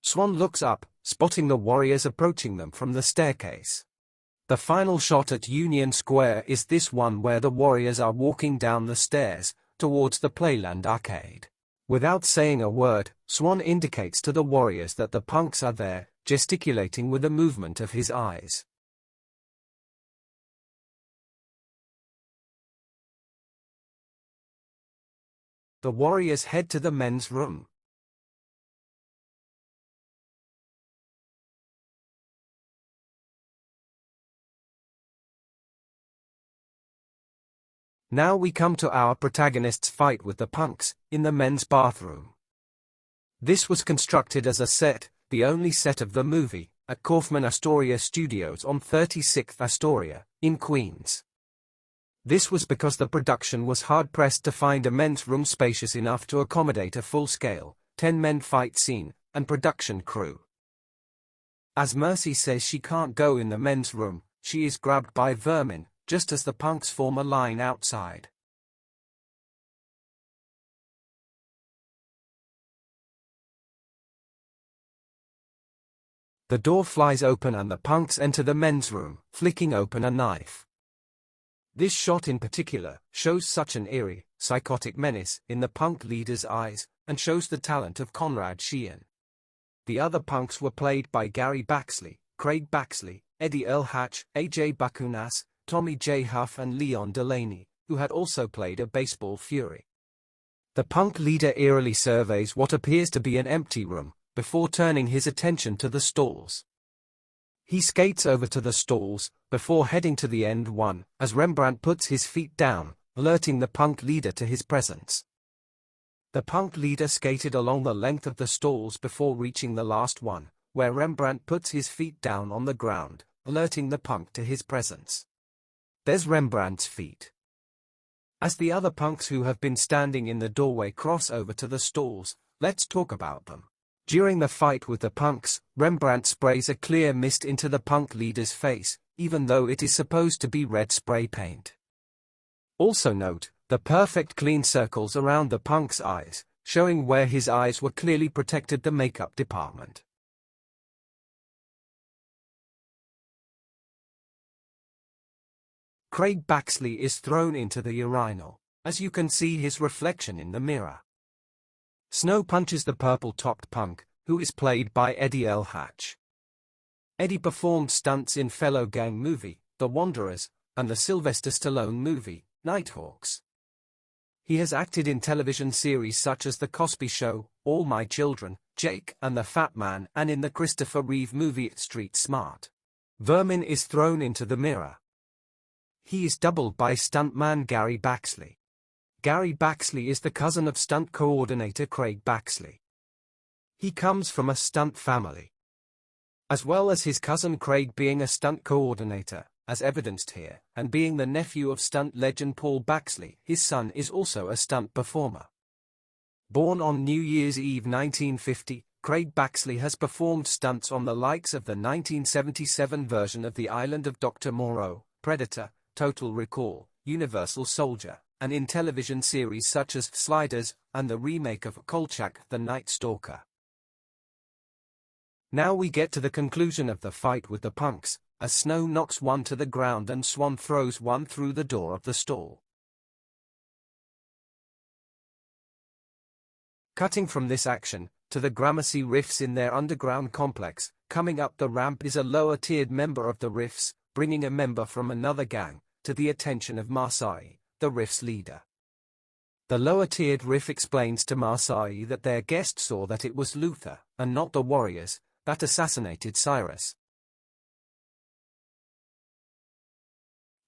Speaker 1: Swan looks up, spotting the warriors approaching them from the staircase. The final shot at Union Square is this one where the warriors are walking down the stairs, towards the Playland arcade. Without saying a word, Swan indicates to the warriors that the punks are there, gesticulating with a movement of his eyes. The warriors head to the men's room. Now we come to our protagonist's fight with the punks, in the men's bathroom. This was constructed as a set, the only set of the movie, at Kaufman Astoria Studios on 36th Astoria, in Queens. This was because the production was hard-pressed to find a men's room spacious enough to accommodate a full-scale, 10-men fight scene, and production crew. As Mercy says she can't go in the men's room, she is grabbed by vermin, just as the punks form a line outside. The door flies open and the punks enter the men's room, flicking open a knife. This shot in particular shows such an eerie, psychotic menace in the punk leader's eyes, and shows the talent of Conrad Sheehan. The other punks were played by Gary Baxley, Craig Baxley, Eddie Earl Hatch, A.J. Bakunas, Tommy J. Huff and Leon Delaney, who had also played a baseball fury. The punk leader eerily surveys what appears to be an empty room, before turning his attention to the stalls. He skates over to the stalls, before heading to the end one, as Rembrandt puts his feet down, alerting the punk leader to his presence. The punk leader skated along the length of the stalls before reaching the last one, where Rembrandt puts his feet down on the ground, alerting the punk to his presence. There's Rembrandt's feet. As the other punks who have been standing in the doorway cross over to the stalls, let's talk about them. During the fight with the punks, Rembrandt sprays a clear mist into the punk leader's face, even though it is supposed to be red spray paint. Also note, the perfect clean circles around the punk's eyes, showing where his eyes were clearly protected the makeup department. Craig Baxley is thrown into the urinal, as you can see his reflection in the mirror. Snow punches the purple-topped punk, who is played by Eddie Earl Hatch. Eddie performed stunts in fellow gang movie, The Wanderers, and the Sylvester Stallone movie, Nighthawks. He has acted in television series such as The Cosby Show, All My Children, Jake and the Fat Man, and in the Christopher Reeve movie Street Smart. Vermin is thrown into the mirror. He is doubled by stuntman Gary Baxley. Gary Baxley is the cousin of stunt coordinator Craig Baxley. He comes from a stunt family. As well as his cousin Craig being a stunt coordinator, as evidenced here, and being the nephew of stunt legend Paul Baxley, his son is also a stunt performer. Born on New Year's Eve 1950, Craig Baxley has performed stunts on the likes of the 1977 version of The Island of Dr. Moreau, Predator, Total Recall, Universal Soldier, and in television series such as Sliders, and the remake of Kolchak, The Night Stalker. Now we get to the conclusion of the fight with the punks, as Snow knocks one to the ground and Swan throws one through the door of the stall. Cutting from this action, to the Gramercy Riffs in their underground complex, coming up the ramp is a lower-tiered member of the Riffs, bringing a member from another gang, to the attention of Marseille, the Riff's leader. The lower-tiered Riff explains to Marseille that their guest saw that it was Luther, and not the warriors, that assassinated Cyrus.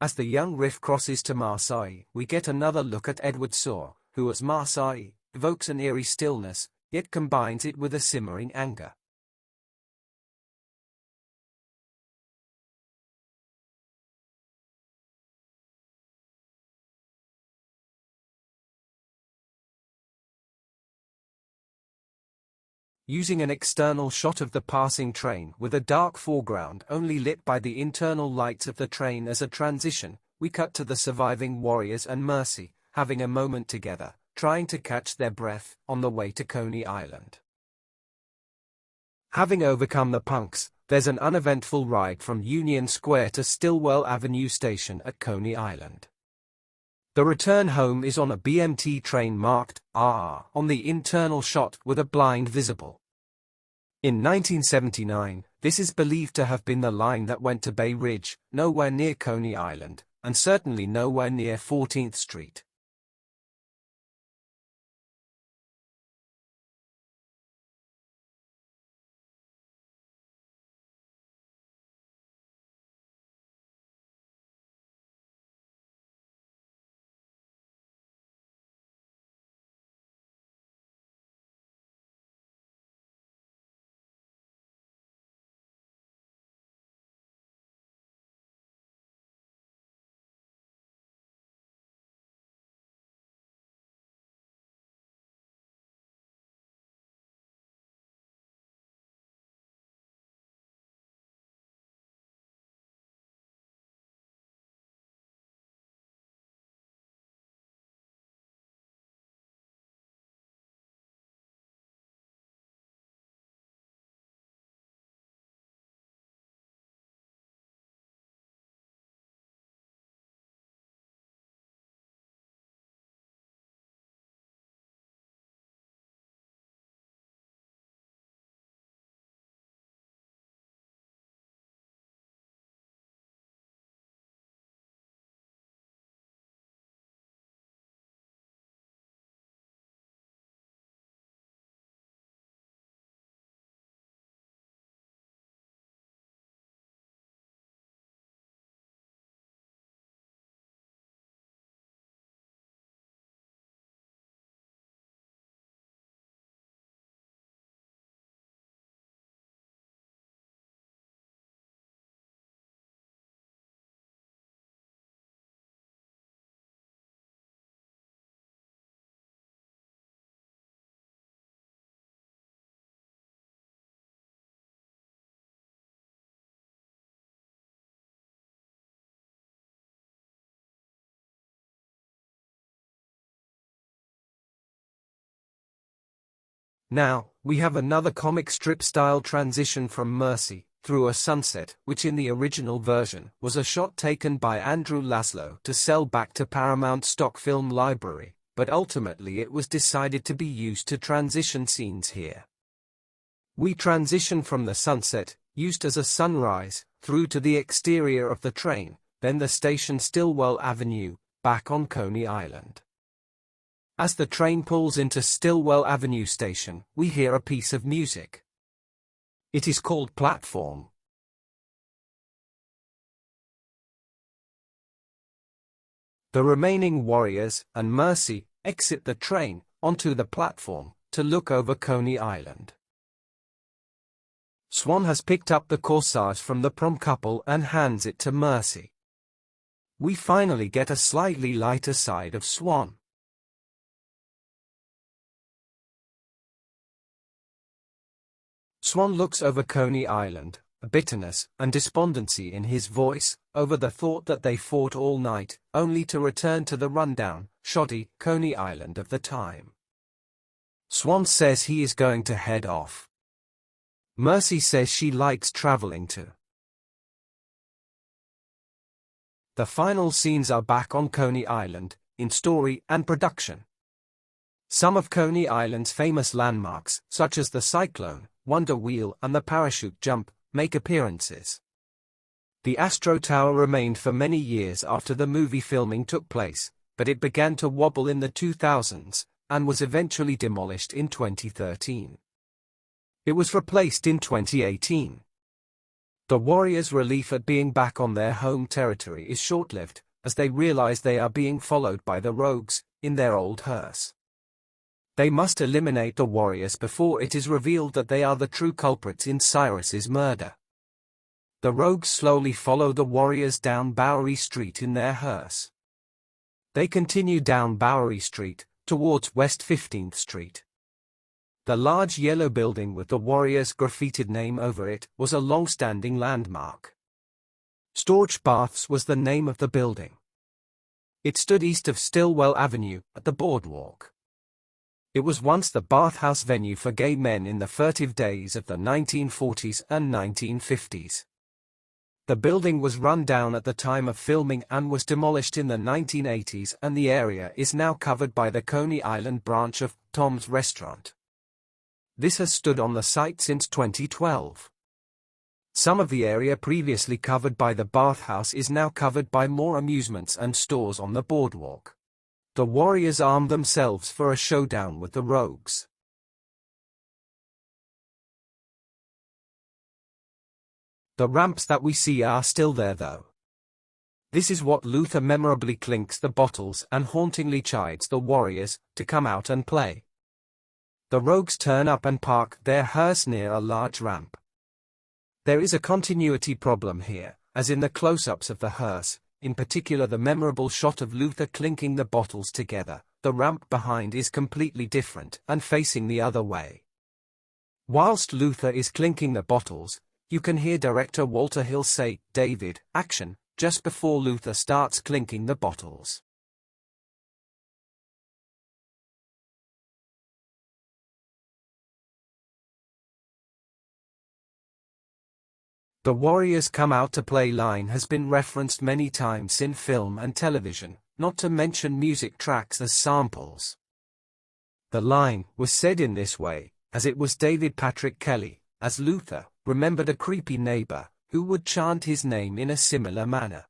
Speaker 1: As the young Riff crosses to Marseille, we get another look at Edward Saw, who as Marseille, evokes an eerie stillness, yet combines it with a simmering anger. using an external shot of the passing train with a dark foreground only lit by the internal lights of the train as a transition. We cut to the surviving warriors and Mercy, having a moment together, trying to catch their breath, on the way to Coney Island. Having overcome the punks, there's an uneventful ride from Union Square to Stillwell Avenue Station at Coney Island. The return home is on a BMT train marked R on the internal shot with a blind visible. In 1979, this is believed to have been the line that went to Bay Ridge, nowhere near Coney Island, and certainly nowhere near 14th Street. Now, we have another comic strip-style transition from Mercy, through a sunset, which in the original version was a shot taken by Andrew Laszlo to sell back to Paramount stock film library, but ultimately it was decided to be used to transition scenes here. We transition from the sunset, used as a sunrise, through to the exterior of the train, then the station Stillwell Avenue, back on Coney Island. As the train pulls into Stillwell Avenue Station, we hear a piece of music. It is called Platform. The remaining warriors and Mercy exit the train onto the platform to look over Coney Island. Swan has picked up the corsage from the prom couple and hands it to Mercy. We finally get a slightly lighter side of Swan. Swan looks over Coney Island, a bitterness and despondency in his voice, over the thought that they fought all night, only to return to the rundown, shoddy Coney Island of the time. Swan says he is going to head off. Mercy says she likes traveling too. The final scenes are back on Coney Island, in story and production. Some of Coney Island's famous landmarks, such as the Cyclone, Wonder Wheel and the Parachute Jump, make appearances. The Astro Tower remained for many years after the movie filming took place, but it began to wobble in the 2000s, and was eventually demolished in 2013. It was replaced in 2018. The Warriors' relief at being back on their home territory is short-lived, as they realize they are being followed by the Rogues, in their old hearse. They must eliminate the Warriors before it is revealed that they are the true culprits in Cyrus's murder. The Rogues slowly follow the Warriors down Bowery Street in their hearse. They continue down Bowery Street, towards West 15th Street. The large yellow building with the Warriors' graffitied name over it was a long-standing landmark. Storch Baths was the name of the building. It stood east of Stillwell Avenue, at the boardwalk. It was once the bathhouse venue for gay men in the furtive days of the 1940s and 1950s. The building was run down at the time of filming and was demolished in the 1980s, and the area is now covered by the Coney Island branch of Tom's Restaurant. This has stood on the site since 2012. Some of the area previously covered by the bathhouse is now covered by more amusements and stores on the boardwalk. The Warriors armed themselves for a showdown with the Rogues. The ramps that we see are still there though. This is what Luther memorably clinks the bottles and hauntingly chides the Warriors to come out and play. The Rogues turn up and park their hearse near a large ramp. There is a continuity problem here, as in the close-ups of the hearse, in particular the memorable shot of Luther clinking the bottles together. The ramp behind is completely different and facing the other way. Whilst Luther is clinking the bottles, you can hear director Walter Hill say, "David, action," just before Luther starts clinking the bottles. The Warriors come out to play line has been referenced many times in film and television, not to mention music tracks as samples. The line was said in this way, as it was David Patrick Kelly, as Luther, remembered a creepy neighbor, who would chant his name in a similar manner.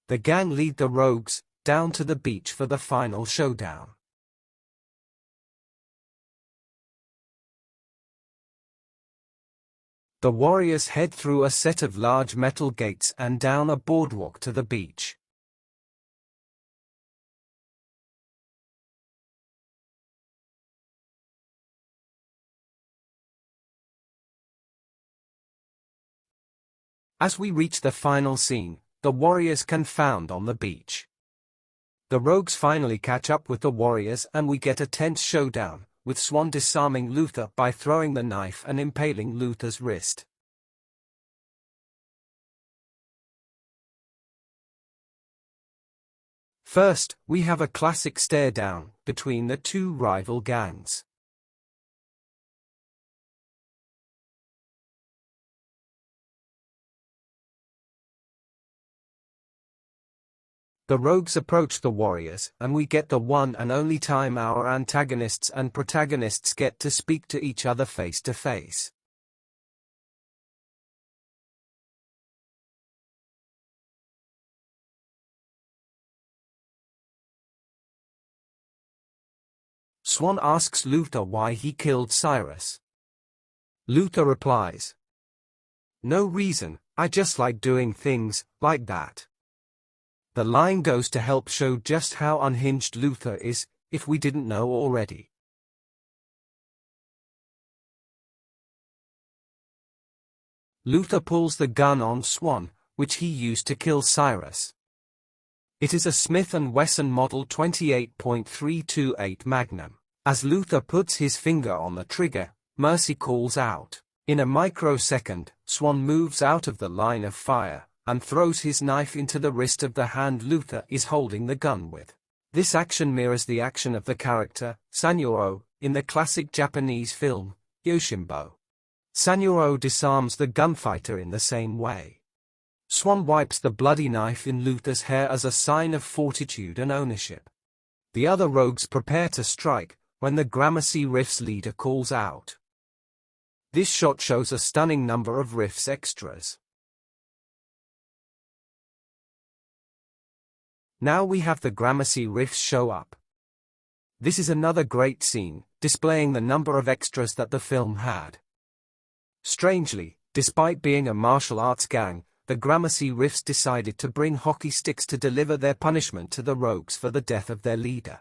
Speaker 1: The gang lead the Rogues down to the beach for the final showdown. The Warriors head through a set of large metal gates and down a boardwalk to the beach. As we reach the final scene, the Warriors confound on the beach. The Rogues finally catch up with the Warriors and we get a tense showdown, with Swan disarming Luther by throwing the knife and impaling Luther's wrist. First, we have a classic stare-down between the two rival gangs. The Rogues approach the Warriors, and we get the one and only time our antagonists and protagonists get to speak to each other face to face. Swan asks Luther why he killed Cyrus. Luther replies, "No reason, I just like doing things like that." The line goes to help show just how unhinged Luther is, if we didn't know already. Luther pulls the gun on Swan, which he used to kill Cyrus. It is a Smith & Wesson Model 28.328 Magnum. As Luther puts his finger on the trigger, Mercy calls out. In a microsecond, Swan moves out of the line of fire and throws his knife into the wrist of the hand Luther is holding the gun with. This action mirrors the action of the character, Sanyo, in the classic Japanese film, Yoshinbo. Sanyo disarms the gunfighter in the same way. Swan wipes the bloody knife in Luther's hair as a sign of fortitude and ownership. The other Rogues prepare to strike, when the Gramercy Riffs leader calls out. This shot shows a stunning number of Riffs extras. Now we have the Gramercy Riffs show up. This is another great scene, displaying the number of extras that the film had. Strangely, despite being a martial arts gang, the Gramercy Riffs decided to bring hockey sticks to deliver their punishment to the rogues for the death of their leader.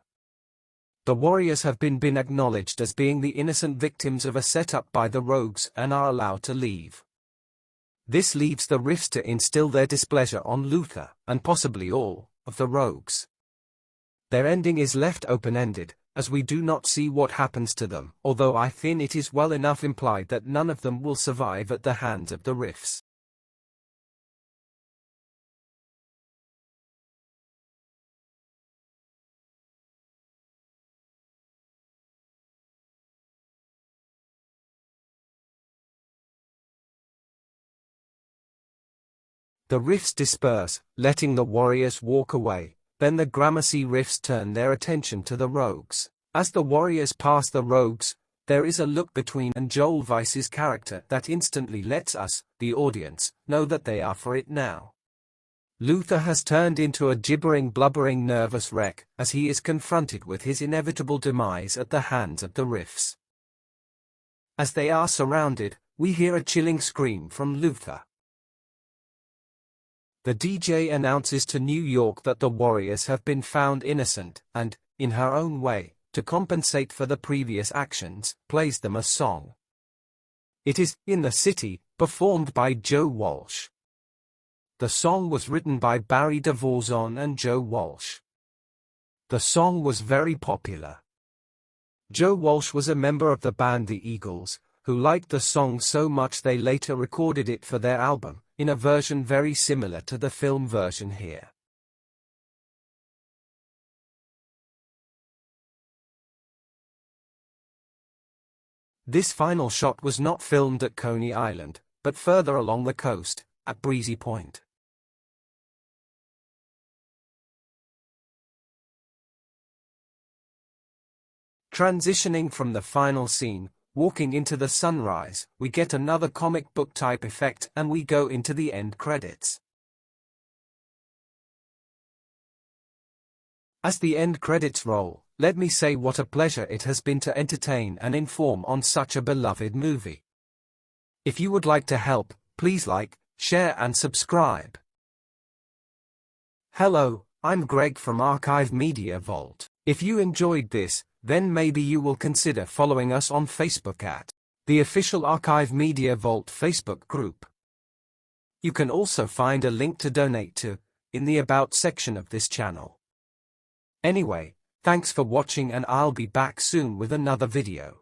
Speaker 1: The warriors have been acknowledged as being the innocent victims of a setup by the rogues and are allowed to leave. This leaves the Riffs to instill their displeasure on Luther, and possibly all, of the rogues. Their ending is left open-ended, as we do not see what happens to them, although I think it is well enough implied that none of them will survive at the hands of the Riffs. The Riffs disperse, letting the warriors walk away. Then the Gramercy Riffs turn their attention to the rogues. As the warriors pass the rogues, there is a look between and Joel Weiss's character that instantly lets us, the audience, know that they are for it now. Luther has turned into a gibbering, blubbering, nervous wreck, as he is confronted with his inevitable demise at the hands of the Riffs. As they are surrounded, we hear a chilling scream from Luther. The DJ announces to New York that the warriors have been found innocent, and, in her own way, to compensate for the previous actions, plays them a song. It is "In the City," performed by Joe Walsh. The song was written by Barry DeVorzon and Joe Walsh. The song was very popular. Joe Walsh was a member of the band The Eagles, who liked the song so much they later recorded it for their album, in a version very similar to the film version here. This final shot was not filmed at Coney Island, but further along the coast, at Breezy Point. Transitioning from the final scene, walking into the sunrise, we get another comic book type effect and we go into the end credits. As the end credits roll, let me say what a pleasure it has been to entertain and inform on such a beloved movie. If you would like to help, please like, share and subscribe. Hello, I'm Greg from Archive Media Vault. If you enjoyed this, then maybe you will consider following us on Facebook at the official Archive Media Vault Facebook group. You can also find a link to donate to in the About section of this channel. Anyway, thanks for watching and I'll be back soon with another video.